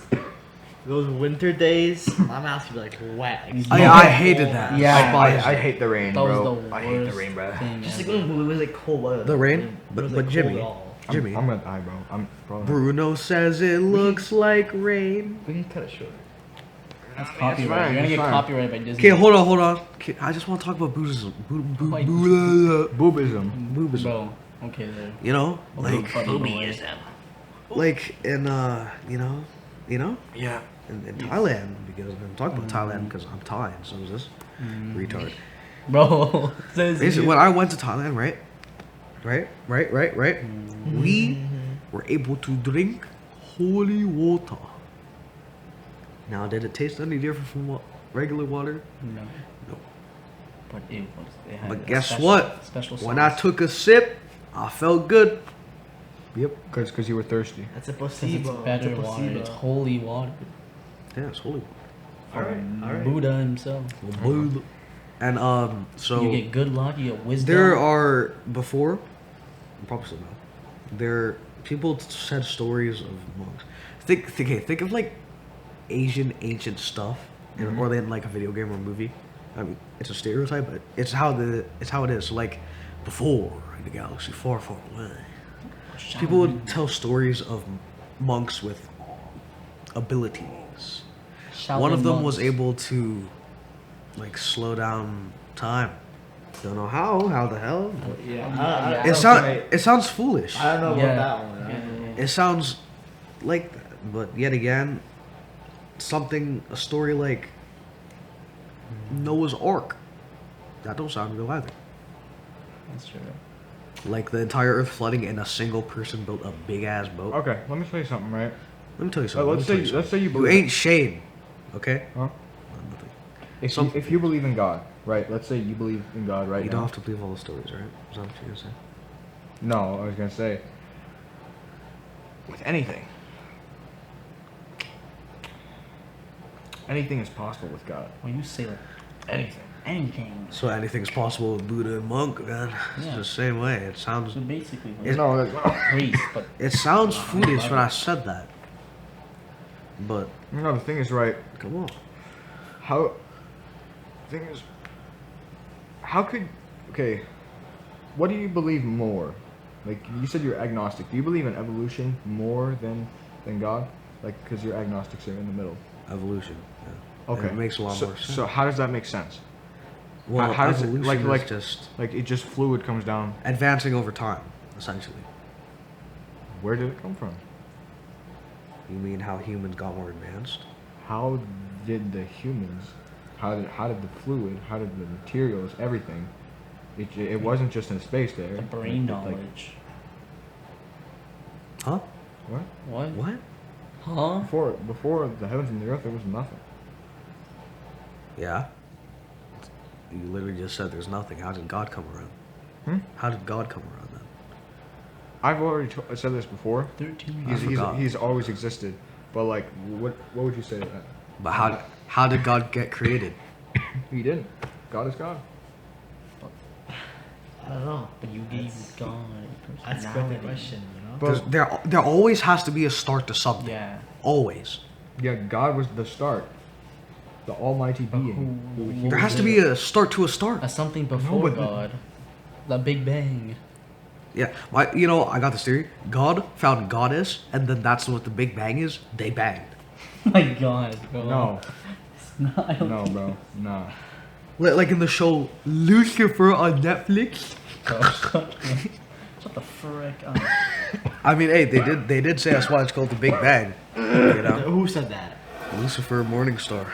C: Those winter days, my mask would be like wet. Like,
A: I hated that.
E: Yeah.
F: I hate the rain,
E: that was
F: bro.
E: the worst
F: I hate the rain, bro.
E: thing
C: just like
E: ever.
C: when it was like cold weather.
A: The rain?
C: It
A: But-
C: was,
A: but
C: like,
A: Jimmy.
C: cold at all.
A: Jimmy.
F: I'm gonna die, bro. I'm probably.
A: Bruno says it looks like rain.
C: We can cut it short.
E: That's
F: fine,
E: copyright. You're gonna
F: it's
E: get
F: fine.
E: copyrighted by Disney.
A: Okay, hold on. Okay, I just want to talk about Buddhism.
E: my-
F: Boobism.
A: Boobism.
E: Bro, okay then.
A: You know, like
E: Boobyism.
A: like in you know,
F: Yeah.
A: in Thailand, because I'm talking about Thailand because I'm Thai and so is this retard.
E: Bro, says
A: Basically,
E: you.
A: when I went to Thailand, right, we were able to drink holy water. Now, did it taste any different from regular water?
E: No.
A: No.
E: But it was. It had
A: But
E: a
A: guess
E: special-
A: what?
E: Special
A: When I
E: sauce.
A: took a sip, I felt good. Yep.
F: Because you were thirsty.
C: That's a
E: 'Cause
C: placebo.
E: it's better
C: It's a
E: water.
C: placebo.
E: It's holy water.
A: Yeah, it's holy
E: From
C: Alright.
E: Buddha himself.
A: water. And so
E: You get good luck. You get wisdom.
A: there are before, probably still now. There people said stories of monks. Think of like Asian ancient stuff, or they in like a video game or movie. I mean, it's a stereotype, but it's how it is. So like before in the galaxy far, far away, people would tell stories of monks with abilities. One of them was able to like slow down time. Don't know how the hell.
C: Yeah.
A: It sounds foolish.
C: I don't know
E: Yeah.
C: about that one. I
E: Yeah,
C: don't know.
E: yeah.
A: It sounds like that, but yet again, a story like Noah's Ark. That don't sound real either.
E: That's true.
A: Like the entire Earth flooding and a single person built a big ass boat.
F: Okay, let me tell you something, right?
A: Let me tell you something.
F: Let's say you
A: you
F: believe.
A: ain't Shane, okay?
F: Huh?
A: Nothing.
F: If you believe in God, right? Let's say you believe in God right
A: You
F: now.
A: don't have to believe all the stories, right? Is that what you're gonna say?
F: No, I was gonna say. With anything. Anything is possible with God.
E: When you say like
F: Anything.
E: anything,
A: So anything's possible with Buddha and monk, man. It's
E: Yeah.
A: the same way. It sounds
E: so basically
A: It's-
F: No,
E: priest, but
A: it sounds foolish when I said that. But
F: no, the thing is, right?
A: come on.
F: How? Thing is, how could? Okay, what do you believe more? Like you said, you're agnostic. Do you believe in evolution more than God? Like, because you're agnostics are in the middle.
A: Evolution. Yeah.
F: Okay,
A: It makes a lot
F: so,
A: more sense.
F: So how does that make sense?
A: Well,
F: how does it-
A: evolution
F: like-
A: is just
F: Like it just fluid comes down.
A: advancing over time, essentially.
F: Where did it come from?
A: You mean how humans got more advanced?
F: How did the humans? How did the fluid? How did the materials? Everything. It wasn't just in space there.
E: the brain
F: Like,
E: knowledge.
A: Huh?
F: what?
E: What?
A: What?
E: Huh?
F: Before the heavens and the earth, there was nothing.
A: Yeah. You literally just said there's nothing. How did God come around?
F: Hmm?
A: How did God come around then?
F: I've already said this before.
E: 13
A: I forgot.
F: He's always existed. But like, what would you say to that?
A: But how did God get created?
F: He didn't. God is God.
C: I don't know.
E: But you gave God a
C: That's quite the
E: personality.
C: question, you know?
F: But
A: There always has to be a start to something.
E: Yeah.
A: Always.
F: yeah, God was the start, the Almighty
E: But
F: being.
E: who
A: There has
E: was
A: to be a start to a start.
E: something before
F: but-
E: God. The Big Bang.
A: Yeah. I got this theory. God found goddess, and then that's what the Big Bang is. They banged.
E: My God. Bro.
F: No,
E: It's not, I don't
F: no,
E: think
F: bro, no.
A: Like in the show Lucifer on Netflix.
E: so. What the frick?
A: I mean, hey, they did say that's why it's called the Big Bang. You know,
C: Who said that?
A: Lucifer Morningstar.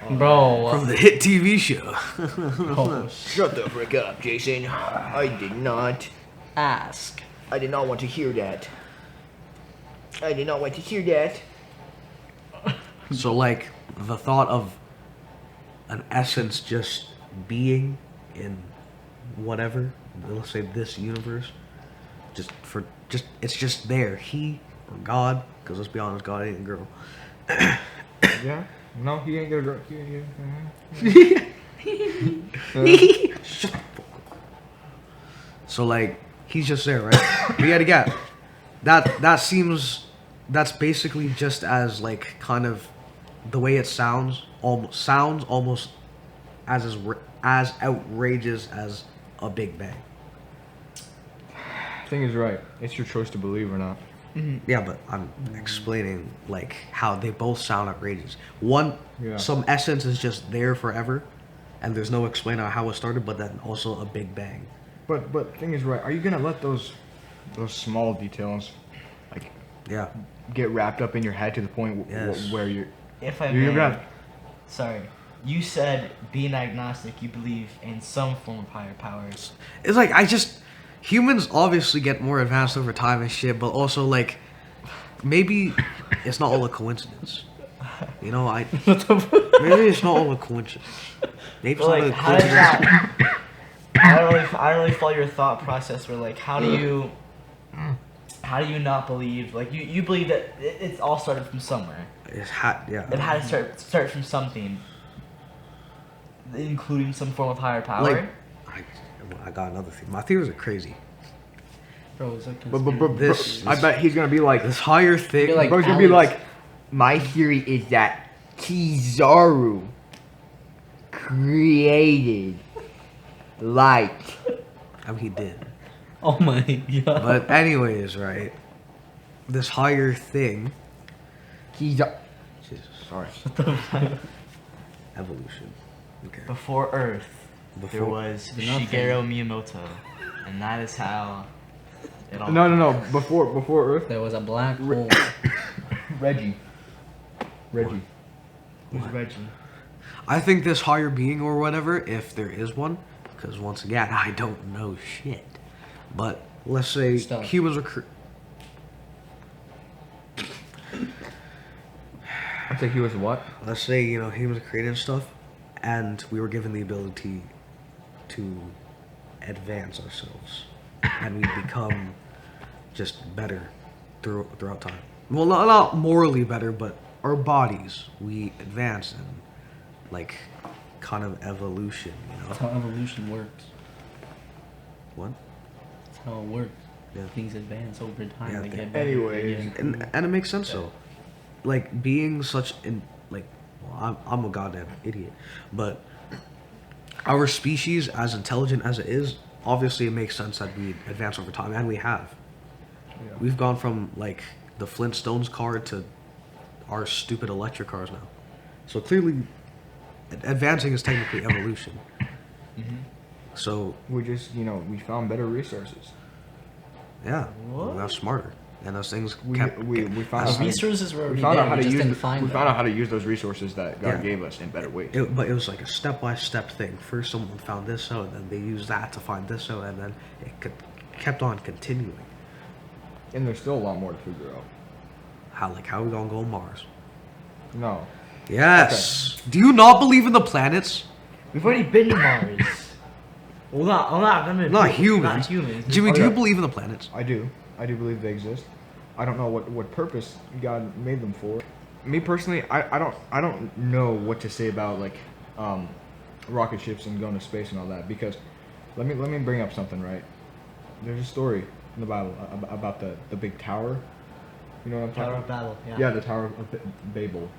E: Bro.
A: From the hit TV show.
E: Oh,
F: Shut the frick up, Jason. I did not.
E: ask.
F: I did not want to hear that. I did not want to hear that.
A: So, like, the thought of an essence just being in whatever, let's say this universe, it's just there. He or God, because let's be honest, God ain't a girl.
F: Yeah? No, he ain't gonna.
A: Shut the fuck up. So, like, he's just there, right? But yet again, that's basically just as, like, kind of the way it sounds almost as outrageous as a Big Bang.
F: Thing is right. It's your choice to believe or not.
A: Yeah, but I'm explaining like how they both sound outrageous. Some essence is just there forever, and there's no explaining how it started. But then also a Big Bang.
F: But thing is right. Are you gonna let those small details, like,
A: Yeah.
F: get wrapped up in your head to the point
A: Yes.
F: where you're
C: If I
F: you're
C: may,
F: gonna
C: sorry, you said being agnostic, you believe in some form of higher powers.
A: It's like humans obviously get more advanced over time and shit, but also like maybe it's not all a coincidence. You know, maybe it's not all a coincidence. Maybe it's
C: But,
A: not
C: like,
A: a
C: how does
A: coincidence.
C: that? I don't really follow your thought process. Where like, how do you not believe? Like, you believe that it's all started from somewhere. It had to start from something, including some form of higher power.
A: Like, I got another thing. My theories are crazy.
E: Bro, it's like
F: I bet he's gonna be like
A: This higher thing.
E: Like,
F: bro's gonna be like, my theory is that Kizaru created light.
A: I mean, he did.
E: Oh my god.
A: But anyways, right? This higher thing.
F: Jesus.
A: Sorry. Evolution. Okay.
C: Before Earth, there
A: Before-
C: was
E: Nothing.
C: Shigeru Miyamoto, and that is how it all.
F: No. Before Earth,
E: There was a black hole.
F: Reggie.
C: Who's Reggie?
A: I think this higher being or whatever, if there is one, because once again, I don't know shit. But let's say
E: Stuff.
A: humans were.
F: I think he was what?
A: Let's say humans are creating stuff, and we were given the ability to advance ourselves, and we become just better throughout time. Well, not morally better, but our bodies we advance in, like, kind of evolution.
E: That's how evolution works.
A: What?
E: That's how it works.
A: Yeah.
E: Things advance over time.
A: Yeah,
E: they
A: they-
E: get better,
F: Anyways.
E: they get improved.
A: And it makes sense though, like being such I'm a goddamn idiot, but our species, as intelligent as it is, obviously it makes sense that we advance over time, and we have.
F: Yeah.
A: We've gone from like the Flintstones car to our stupid electric cars now, so clearly advancing is technically evolution. So
F: We just, we found better resources.
A: yeah, we're now smarter, and those things
F: We
A: kept.
F: found
E: The
F: out
E: resources were
F: we
E: already
F: found
E: there.
F: out how
E: We
F: to
E: just
F: use
E: didn't
F: the-
E: find
F: we
E: them.
F: found out how to use those resources that God
A: Yeah.
F: gave us in better ways.
A: But it was like a step-by-step thing. First, someone found this out, and then they used that to find this out, and then kept on continuing.
F: And there's still a lot more to figure out.
A: How are we gonna go on Mars?
F: No.
A: Yes. Do you not believe in the planets?
C: We've already been to Mars. Well, not
A: humans.
C: Not humans.
A: Jimmy, do
F: Okay.
A: you believe in the planets?
F: I do believe they exist. I don't know what purpose God made them for. Me personally, I don't know what to say about like rocket ships and going to space and all that, because let me bring up something, right? There's a story in the Bible about the big tower. You know what I'm talking
C: Tower
F: about?
C: of Babel. Yeah.
F: Yeah, the Tower of Babel.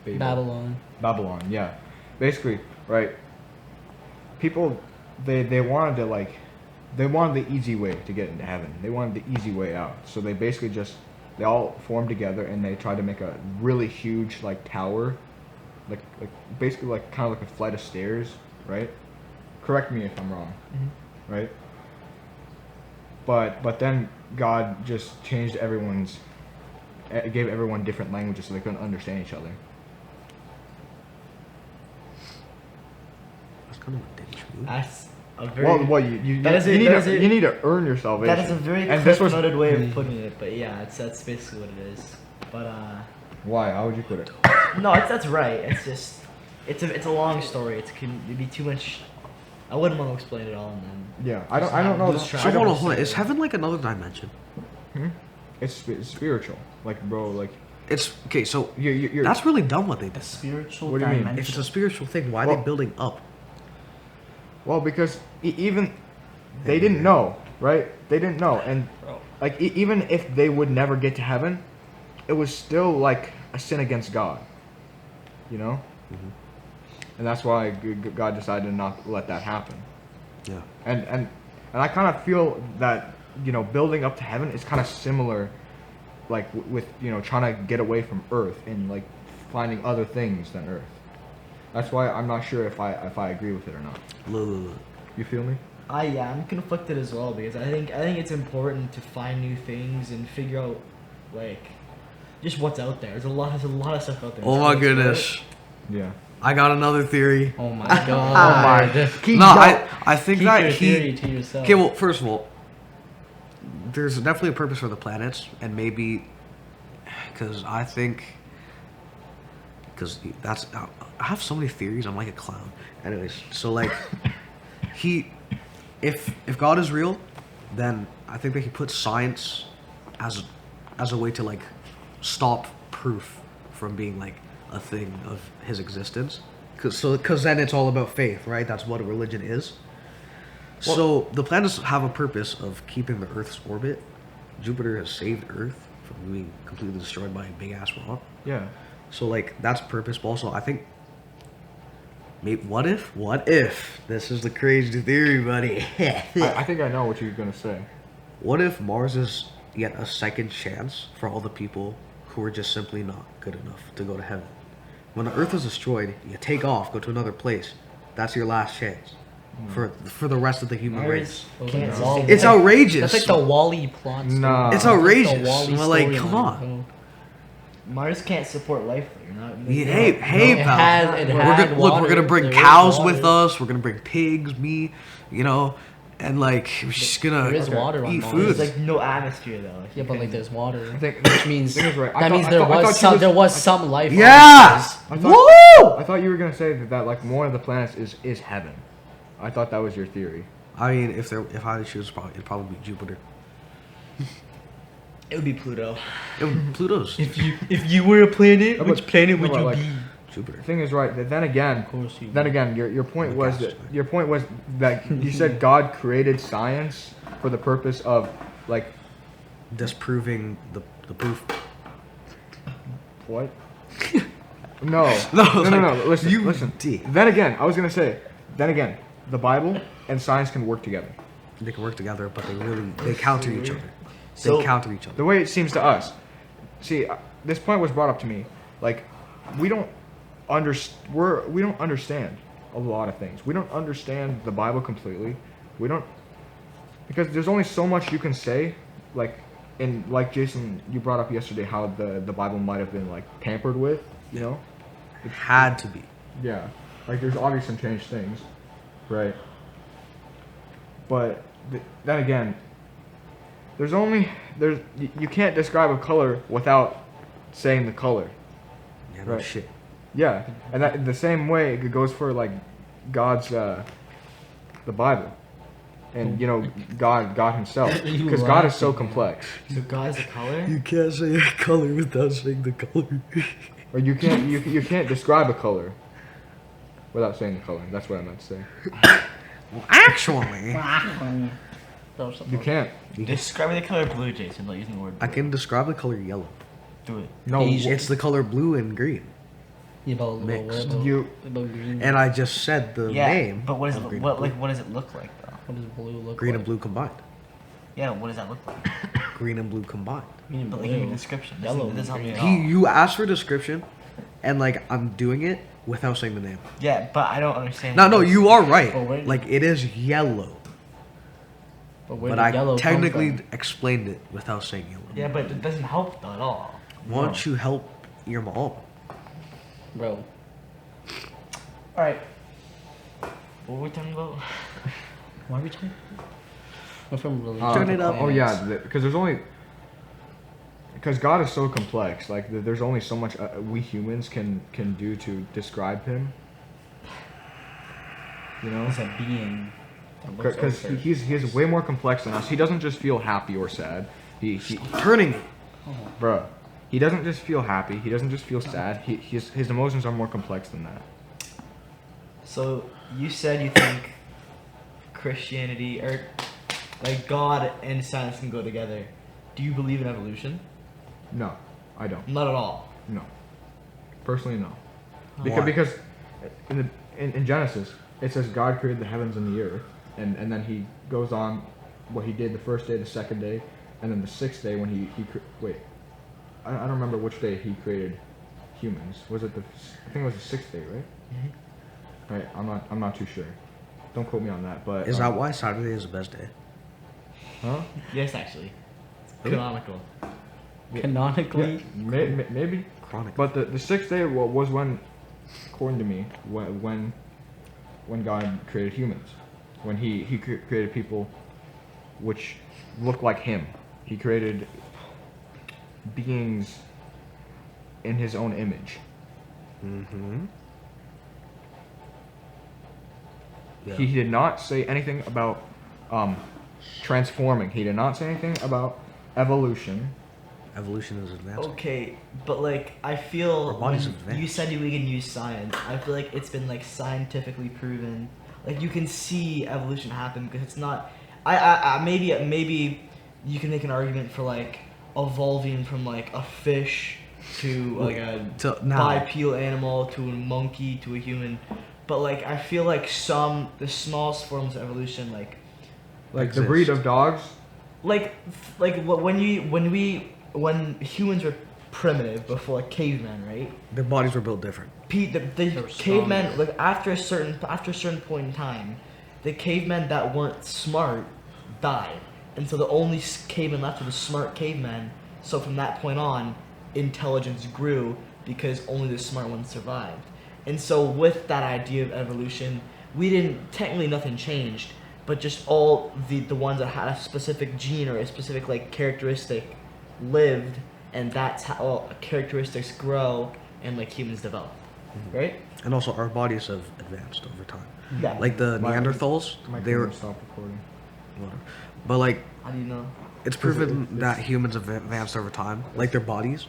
E: Babylon.
F: Babylon, yeah. Basically, right, people, they wanted to they wanted the easy way to get into heaven. They wanted the easy way out. So they basically they all formed together and they tried to make a really huge tower, like basically kind of like a flight of stairs, right? Correct me if I'm wrong, right? But then God just changed gave everyone different languages so they couldn't understand each other.
A: kind of a ditch move.
C: That's a very.
F: Well, you
C: That is a-
F: need
C: that is
F: to
C: a-
F: you need to earn your salvation.
C: That is a very
F: And this was
C: cliff-noted way of putting it, but yeah, that's basically what it is. But
F: why? How would you put it?
C: no, that's right. It's just it's a long story. It'd be too much. I wouldn't want to explain it all, and then
F: Yeah, I don't know.
C: lose track.
A: So
C: I
A: hold
C: don't
A: on, hold on. Is heaven like another dimension?
F: It's spiritual, like bro, like
A: It's okay. So
F: you're
A: that's really dumb what they did.
D: Spiritual
F: What do you mean?
D: dimension.
A: If it's a spiritual thing, why are
F: Well-
A: they building up?
F: well because even they didn't know, right? They didn't know, and like even if they would never get to heaven, it was still like a sin against God, you know. And that's why God decided to not let that happen.
A: Yeah.
F: And I kind of feel that building up to heaven is kind of similar, like with trying to get away from Earth and like finding other things than Earth. That's why I'm not sure if I agree with it or not.
A: Look.
F: You feel me?
C: I'm conflicted as well because I think it's important to find new things and figure out like just what's out there. There's a lot of stuff out there.
A: Oh
C: It's
A: my
C: cool to explore.
A: goodness.
F: Yeah.
A: I got another theory.
D: Oh my god.
A: No, I think
D: Keep
A: that
D: your
A: he.
D: theory to yourself.
A: Okay, well, first of all, there's definitely a purpose for the planets, and maybe because I think because that's I have so many theories. I'm like a clown. Anyways, so like if God is real, then I think that he puts science as a way to like stop proof from being like a thing of his existence, because then it's all about faith, right? That's what a religion is. So the planets have a purpose of keeping the Earth's orbit. Jupiter has saved Earth from being completely destroyed by a big ass rock.
F: Yeah.
A: So like that's purpose, but also I think maybe what if this is the crazy theory, buddy?
F: I think I know what you're gonna say.
A: What if Mars is yet a second chance for all the people who are just simply not good enough to go to heaven? When the Earth is destroyed, you take off, go to another place. That's your last chance for the rest of the human race.
C: Can't
D: Wall-
A: It's outrageous.
D: That's like the Wall-E plot.
F: Nah.
A: It's
D: That's
A: outrageous.
D: the Wall-E
A: Well, like,
D: storyline,
A: come on.
D: bro.
C: Mars can't support life. You're not.
A: Hey,
D: It
A: pal.
D: had
A: We're
D: water.
A: gonna, we're gonna bring
D: There is
A: cows
D: water.
A: with us. We're gonna bring pigs, meat, and like we're just gonna
D: There is water on
A: eat
D: Mars.
A: food.
C: There's like no atmosphere though.
D: Yeah, but like there's water,
F: I think
D: which means
F: I think it's right.
D: that means
F: I
D: there
F: thought
D: was
F: you
D: some
F: was-
D: there was some life. on
A: Yeah!
D: Mars.
F: I thought,
A: Woo!
F: I thought you were gonna say that like one of the planets is heaven. I thought that was your theory.
A: I mean, if I had to choose, it'd probably be Jupiter.
C: It would be Pluto.
A: Pluto's
D: If you were a planet,
F: No,
D: which
F: but-
D: planet
F: no,
D: would
F: but,
D: you
F: like,
D: be?
A: Jupiter.
F: The thing is right. Then again,
D: Of course you.
F: then again, your point
A: The
F: was
A: gas
F: that your point was that you said God created science for the purpose of like
A: Disproving the proof.
F: what? No.
A: No,
F: no,
A: like,
F: no. Listen,
A: you
F: listen.
A: did.
F: Then again, I was gonna say. Then again, the Bible and science can work together.
A: They can work together, but they counter each other.
C: So-
A: They counter each other.
F: The way it seems to us. See, this point was brought up to me. Like, we don't understand a lot of things. We don't understand the Bible completely. We don't, because there's only so much you can say. Like Jason, you brought up yesterday how the Bible might have been like tampered with. You know.
A: It had to be.
F: Yeah. Like there's obviously some changed things, right? But then again, you can't describe a color without saying the color.
A: Yeah, no
F: Right.
A: shit.
F: Yeah, and that the same way it goes for like God's the Bible, and God Himself,
D: You
F: because God is so
D: laughing, man.
F: complex.
C: So God's the color.
A: You can't say a color without saying the color.
F: Or you can't describe a color without saying the color. That's what I meant to say.
A: Well, actually,
F: You can't.
C: Describe the color blue, Jason, by using the word.
A: I can describe the color yellow.
C: Do it.
F: No,
A: It's the color blue and green.
D: Yeah, but
A: Mixed.
D: about green.
A: And I just said the
C: Yeah,
A: name.
C: but what is
A: of
C: it?
A: green
C: What
A: and blue.
C: what does it look like though?
D: What does blue look
A: Green
D: like?
A: and blue combined.
C: Yeah, what does that look like?
A: Green and blue combined.
D: Green and
C: But like give me a
D: blue.
C: description.
D: Yellow
C: This
D: and
C: helps me
D: green.
C: at all.
A: You asked for a description, and like I'm doing it without saying the name.
C: Yeah, but I don't understand.
A: No, you are right.
D: Oh, wait.
A: Like it is yellow,
D: But where
A: but
D: did
A: I
D: yellow
A: technically
D: come from?
A: explained it without saying yellow.
C: Yeah, but it doesn't help though at all.
A: Why don't you help your mom?
D: Bro.
C: All right. What were we talking about?
D: Why are we talking? I'm from really.
A: Turn it up.
F: Oh yeah, because there's only. Because God is so complex, like there's only so much we humans can do to describe Him. You know,
D: He's a being. that looks
F: because
D: over.
F: he's way more complex than us. He doesn't just feel happy or sad. He
A: Turning.
F: bruh, he doesn't just feel happy. He doesn't just feel sad. His emotions are more complex than that.
C: So you said you think Christianity or like God and science can go together. Do you believe in evolution?
F: No, I don't.
C: Not at all.
F: No, personally, no.
A: Why?
F: Because in Genesis it says God created the heavens and the earth, and then He goes on what He did the first day, the second day, and then the sixth day when I don't remember which day He created humans. Was it I think it was the sixth day, right?
C: Mm-hmm.
F: Right. I'm not too sure. Don't quote me on that. But
A: Is that why Saturday is the best day?
F: Huh?
C: Yes, actually.
A: Really?
C: Canonical.
D: Canonically,
F: Yeah, maybe.
A: Chronic.
F: But the sixth day was when, according to me, when God created humans, when He created people which look like Him. He created beings in His own image.
A: Mm-hmm. Yeah.
F: He did not say anything about transforming. He did not say anything about evolution.
A: Evolution is advancing.
C: Okay, but like I
A: Our
C: feel
A: bodies
C: when
A: advance.
C: you said we can use science, I feel like it's been like scientifically proven. Like you can see evolution happen because it's not. Maybe you can make an argument for like evolving from like a fish to like a
A: To now.
C: bipedal animal to a monkey to a human, but like I feel like the smallest forms of evolution like
F: Like the breed of dogs.
C: when humans were primitive before like cavemen, right?
A: Their bodies were built different.
C: The
D: were
C: cavemen,
D: stronger.
C: like after a certain point in time, the cavemen that weren't smart died, and so the only cavemen left were the smart cavemen. So from that point on, intelligence grew because only the smart ones survived. And so with that idea of evolution, technically nothing changed, but just all the ones that had a specific gene or a specific like characteristic lived, and that's how characteristics grow and like humans develop, right?
A: And also, our bodies have advanced over time.
C: Yeah.
A: Like the
F: My-
A: Neanderthals,
F: My
A: they were.
F: camera stopped recording.
A: Whatever. But like,
C: How do you know?
A: it's proven that humans have advanced over time. Like their bodies,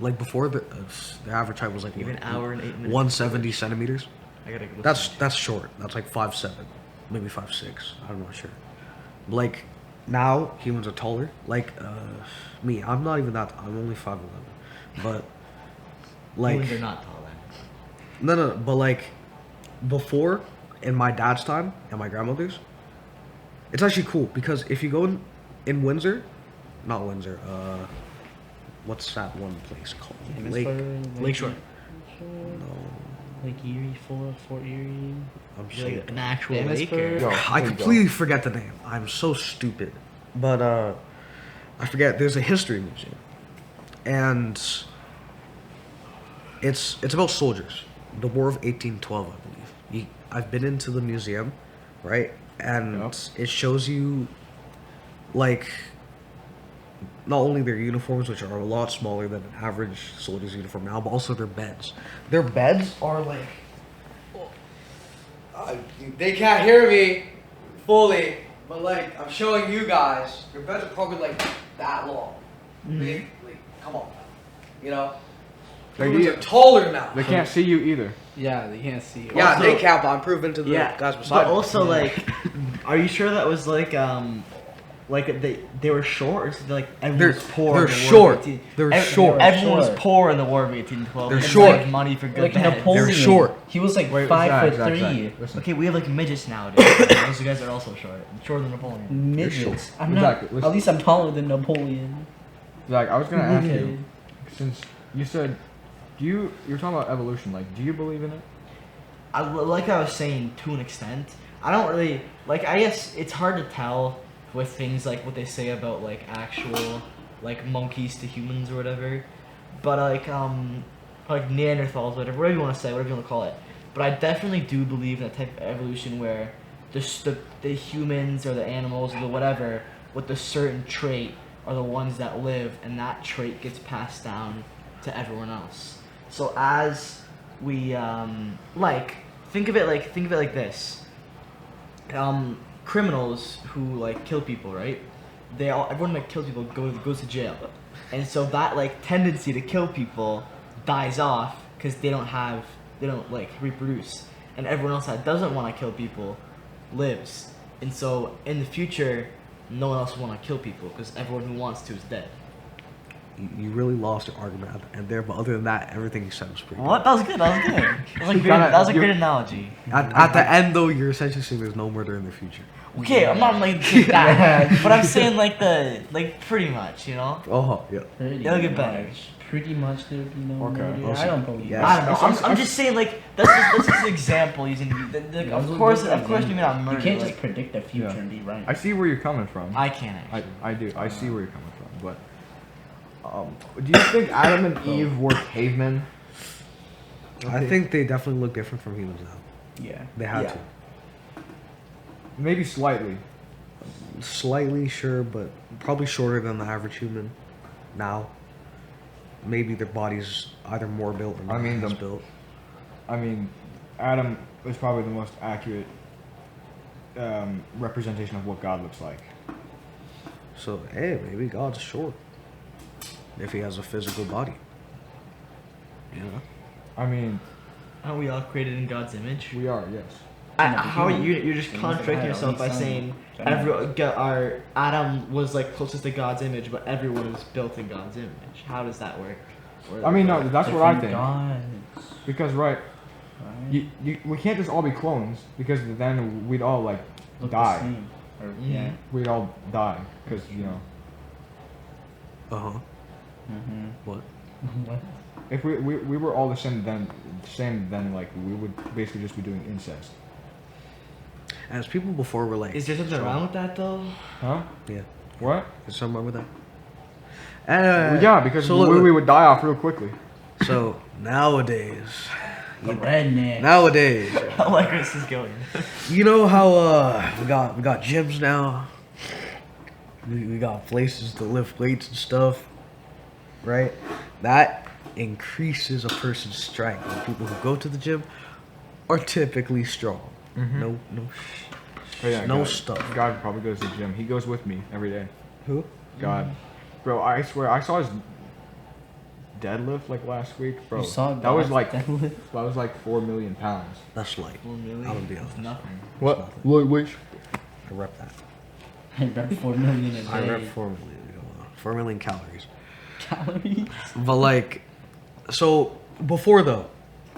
A: like before the average height was like
C: Even
A: what,
C: an hour and 8 minutes.
A: 170 centimeters.
C: I gotta go.
A: That's short. That's like 5'7", maybe 5'6". I'm not sure. Like now humans are taller. Like me, I'm not even that. I'm only 5'11", but like
C: Humans are not tall then.
A: no. But like before, in my dad's time and my grandmother's, it's actually cool because if you go in Windsor, not Windsor. What's that one place called?
C: Lakeshore.
A: No,
D: Lake Erie, Fort Erie.
A: I'm so.
C: Like an actual lake.
D: Amherstburg.
C: Or?
F: Yo,
A: I
F: there you go.
A: completely forget the name. I'm so stupid. But I forget. There's a history museum, and it's about soldiers. The War of 1812, I believe. I've been into the museum, right? And
F: Yep.
A: it shows you, like, not only their uniforms, which are a lot smaller than an average soldier's uniform now, but also their beds. Their beds are like. They can't hear me fully, but like I'm showing you guys, your beds are probably like that long. Big, like, come on, you know.
F: Like,
A: Humans
F: you-
A: are taller now.
F: They can't see you either.
D: Yeah, they can't see you.
A: Yeah,
C: Also-
A: they can't. But I'm proving to the guys beside
C: but
A: me.
C: also like, are you sure that was like they were short, or is it like everyone was poor?
A: they're
C: in the War of
A: short.
C: 18
A: They're
C: Ev-
A: short.
C: Everyone was
D: Short.
C: poor in the War of 1812.
A: They're
C: and
A: short.
C: Like money for good
D: Like
C: beds.
D: Napoleon.
A: They're short.
D: He was like
F: Wait,
D: 5'3".
F: Zach, listen.
C: Okay, we have like midgets nowadays. Those guys are also short. Shorter than Napoleon.
D: Midgets. I'm
F: Exactly,
D: not.
F: listen.
D: At least I'm taller than Napoleon.
F: Zach, I was gonna ask
D: Okay.
F: you, since you said, you're talking about evolution. Like, do you believe in it?
C: Like I was saying, to an extent, I don't really like. I guess it's hard to tell with things like what they say about like actual like monkeys to humans or whatever, but like Neanderthals, whatever you want to say, whatever you want to call it, But I definitely do believe in that type of evolution where the humans or the animals or the whatever with a certain trait are the ones that live, and that trait gets passed down to everyone else. So as we think of it like this. Criminals who like kill people, right? Everyone that kills people goes to jail, and so that like tendency to kill people dies off because they don't like reproduce, and everyone else that doesn't want to kill people lives, and so in the future, no one else will want to kill people because everyone who wants to is dead.
A: You really lost your argument at the end there, but other than that, everything you said was pretty
C: What? That was good. That was a great analogy.
A: good. At the end, though, you're essentially saying there's no murder in the future.
C: Okay, I'm not like that, but I'm saying pretty much, you know.
A: Oh, yeah.
C: It'll get better.
E: Pretty much there would be no
F: Okay.
E: murder.
A: Also-
E: I don't believe
A: yeah.
E: that.
C: I don't know. I'm just saying that's just an example using. Of course, you may not murder.
E: You can't
C: like,
E: just predict the future
F: Yeah.
E: and be right.
F: I see where you're coming from.
C: I can't actually.
F: I do. I see where you're coming from. But do you think Adam and Eve were cavemen?
A: I think they definitely look different from humans now.
E: Yeah.
A: They had
C: Yeah.
A: to.
F: Maybe slightly.
A: Slightly, sure, but probably shorter than the average human now. Maybe their body's either more built or not as built.
F: I mean, Adam is probably the most accurate representation of what God looks like.
A: So, hey, maybe God's short. If he has a physical body. You know?
F: I mean,
C: Aren't we all created in God's image?
F: we are, yes.
C: How are you? You're just
E: Things
C: contradicting
E: that
C: yourself by
E: had
C: saying
E: only
C: our Adam was like closest to God's image, but everyone is built in God's image. How does that work?
F: I mean, no, that's what I think.
E: Gods,
F: Because, right,
E: right?
F: we can't just all be clones, because then we'd all, like,
E: Look the
F: die.
E: same. Or,
C: Mhm.
E: Yeah.
F: We'd all die, because, you know.
A: Uh-huh.
E: Mm-hmm.
A: What?
E: What?
F: If we were all the same, then like we would basically just be doing incest.
A: As people before were like...
C: Is there something wrong with that though?
F: Huh?
A: Yeah.
F: What?
A: Is something wrong with that? And,
F: Yeah, because
A: so
F: we would die off real quickly.
A: So, nowadays...
E: The redneck.
A: Nowadays...
C: I like where this is going.
A: You know how we got gyms now? We got places to lift weights and stuff, right? That increases a person's strength. And people who go to the gym are typically strong.
F: Mhm.
A: No
F: Oh, yeah,
A: no
F: God,
A: stuff.
F: God probably goes to the gym. He goes with me every day.
A: Who?
F: God, bro, I swear I saw his deadlift like last week, bro.
E: You saw
F: that was
E: God's
F: like
E: deadlift?
F: that was like 4 million pounds.
A: That's like,
C: 4 million.
A: I'm gonna be honest.
C: Nothing.
F: What?
A: nothing.
F: Which?
A: I rep that.
E: I rep 4 million a day.
A: I rep 4 million. 4 million calories.
E: Calories.
A: But like, so before though,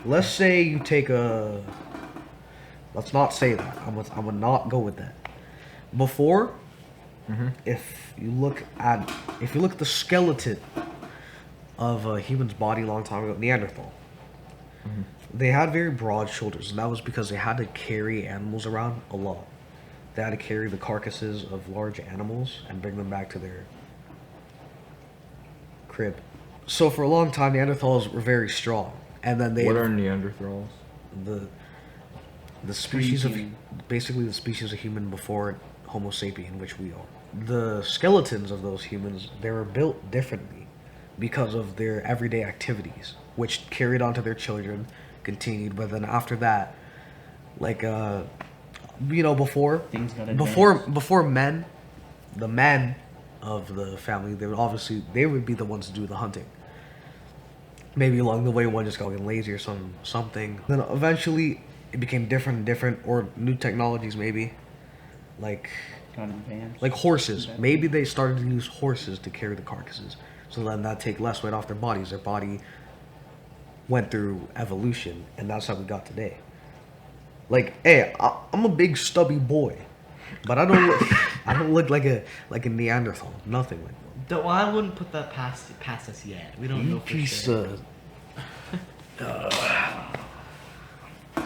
A: let's say you take a. Let's not say that. I'm gonna not go with that. Before, if you look at the skeleton of a human's body a long time ago, Neanderthal, they had very broad shoulders, and that was because they had to carry animals around a lot. They had to carry the carcasses of large animals and bring them back to their crib. So for a long time, Neanderthals were very strong, and then they
F: What are Neanderthals?
A: the species of
E: Pre-human.
A: basically the species of human before Homo sapien, which we are. The skeletons of those humans, they were built differently because of their everyday activities, which carried on to their children, continued. But then after that, like before
E: Things got
A: before men, the men of the family, they would be the ones to do the hunting. Maybe along the way one just got lazy or something. Then eventually it became different, or new technologies maybe, like
E: Got advanced.
A: horses. Maybe they started to use horses to carry the carcasses, so then that take less weight off their bodies. Their body went through evolution, and that's how we got today. Like, hey, I'm a big stubby boy, but I don't look like a Neanderthal. Nothing like that.
C: Well, I wouldn't put that past us yet. We don't know
A: You
C: for
A: piece
C: sure.
A: of.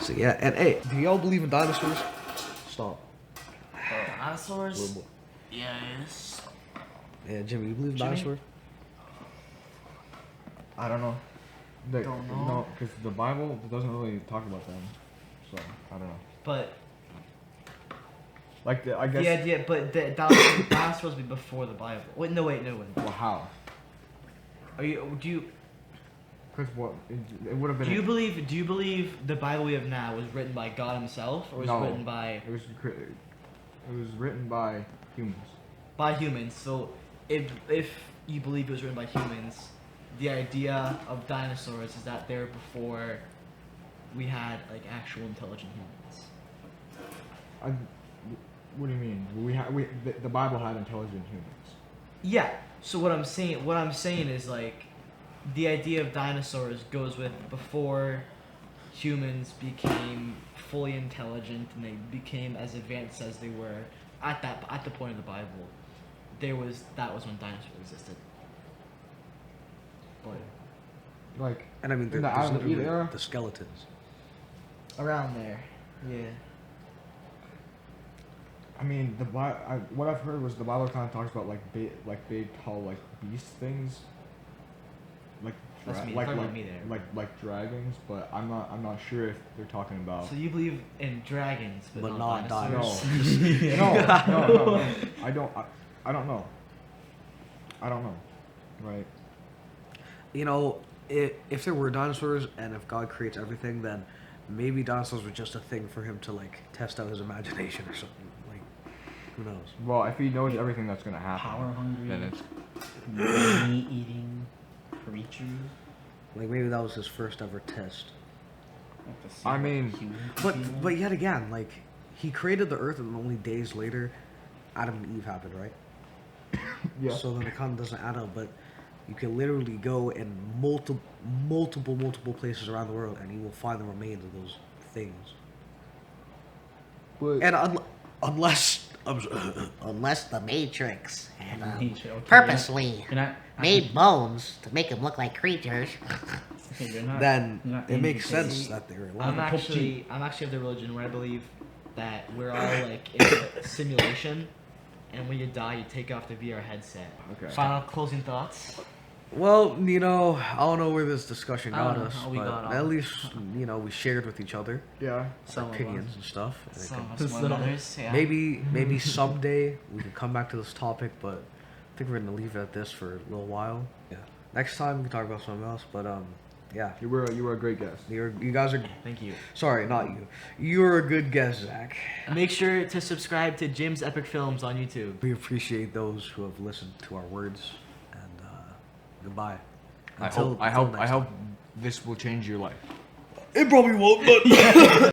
A: So yeah, and hey, do y'all believe in dinosaurs? Stop.
C: Dinosaurs?
A: Little boy.
C: Yes.
A: Yeah, Jimmy, you believe in
C: Jimmy?
A: dinosaurs?
F: I don't know.
C: Don't know.
F: No, because the Bible doesn't really talk about them. so I don't know.
C: But
F: Like I guess.
C: the idea, but that was supposed to be before the Bible. Wait, no, wait.
F: Well, how?
C: Do you
F: Because what? It would have been.
C: do you believe the Bible we have now was written by God Himself, or was
F: No.
C: written by
F: It was written by humans.
C: humans? So if you believe it was written by humans, the idea of dinosaurs is that they're before we had like actual intelligent humans.
F: What do you mean? The Bible had intelligent humans.
C: Yeah. So what I'm saying is like the idea of dinosaurs goes with before humans became fully intelligent and they became as advanced as they were at the point of the Bible. That was when dinosaurs existed. But
F: Like
A: And I mean,
F: in the
A: there's
F: Adam and Eve
A: literally
F: era.
A: the skeletons.
C: around there, yeah.
F: I mean, what I've heard was the Bible kind of talks about big, tall, like beast things, like
C: That's me.
F: like
C: Talking about me there.
F: like dragons. But I'm not sure if they're talking about.
C: So you believe in dragons, but,
A: But
C: not
A: not
C: dinosaurs?
F: no, no. I don't know. I don't know. Right.
A: You know, if there were dinosaurs and if God creates everything, then maybe dinosaurs were just a thing for him to like test out his imagination or something. Like, who knows?
F: Well, if he knows everything that's gonna happen,
E: Power hungry,
F: then it's
E: meat eating creatures.
A: Like maybe that was his first ever test.
E: Like to see
F: I
E: what
F: mean,
E: humans can feel.
A: But yet again, like he created the earth and only days later, Adam and Eve happened, right?
F: yeah.
A: So then it kind of doesn't add up, but you can literally go in multiple places around the world and you will find the remains of those things.
F: But
A: And unless
G: Unless the Matrix had
E: Nature, okay,
G: purposely
E: You're not,
G: made bones to make them look like creatures.
E: you're not,
A: then
E: you're not
A: it makes
E: indicating-
A: sense that they were
C: I'm
A: alive.
C: actually of the religion where I believe that we're all like in a simulation, and when you die, you take off the VR headset.
F: Okay.
C: Final closing thoughts.
A: Well, you know, I don't know where this discussion
C: I don't
A: got
C: know
A: us,
C: how we
A: but
C: got
A: at
C: on.
A: least, you know, we shared with each other
F: Yeah.
C: Some of
A: opinions
C: us.
A: and stuff. And it
C: Some
A: can-
C: of us more than others. Yeah.
A: maybe someday we can come back to this topic, but I think we're gonna leave it at this for a little while. Yeah. Next time we can talk about something else, but yeah.
F: You were a great guest.
A: You guys are
C: Thank you.
A: sorry, not you. You're a good guest, Zach.
C: Make sure to subscribe to Jim's Epic Films on YouTube.
A: We appreciate those who have listened to our words, and goodbye.
F: I
A: Until
F: hope
A: next
F: this will change your life.
A: time. It probably won't, but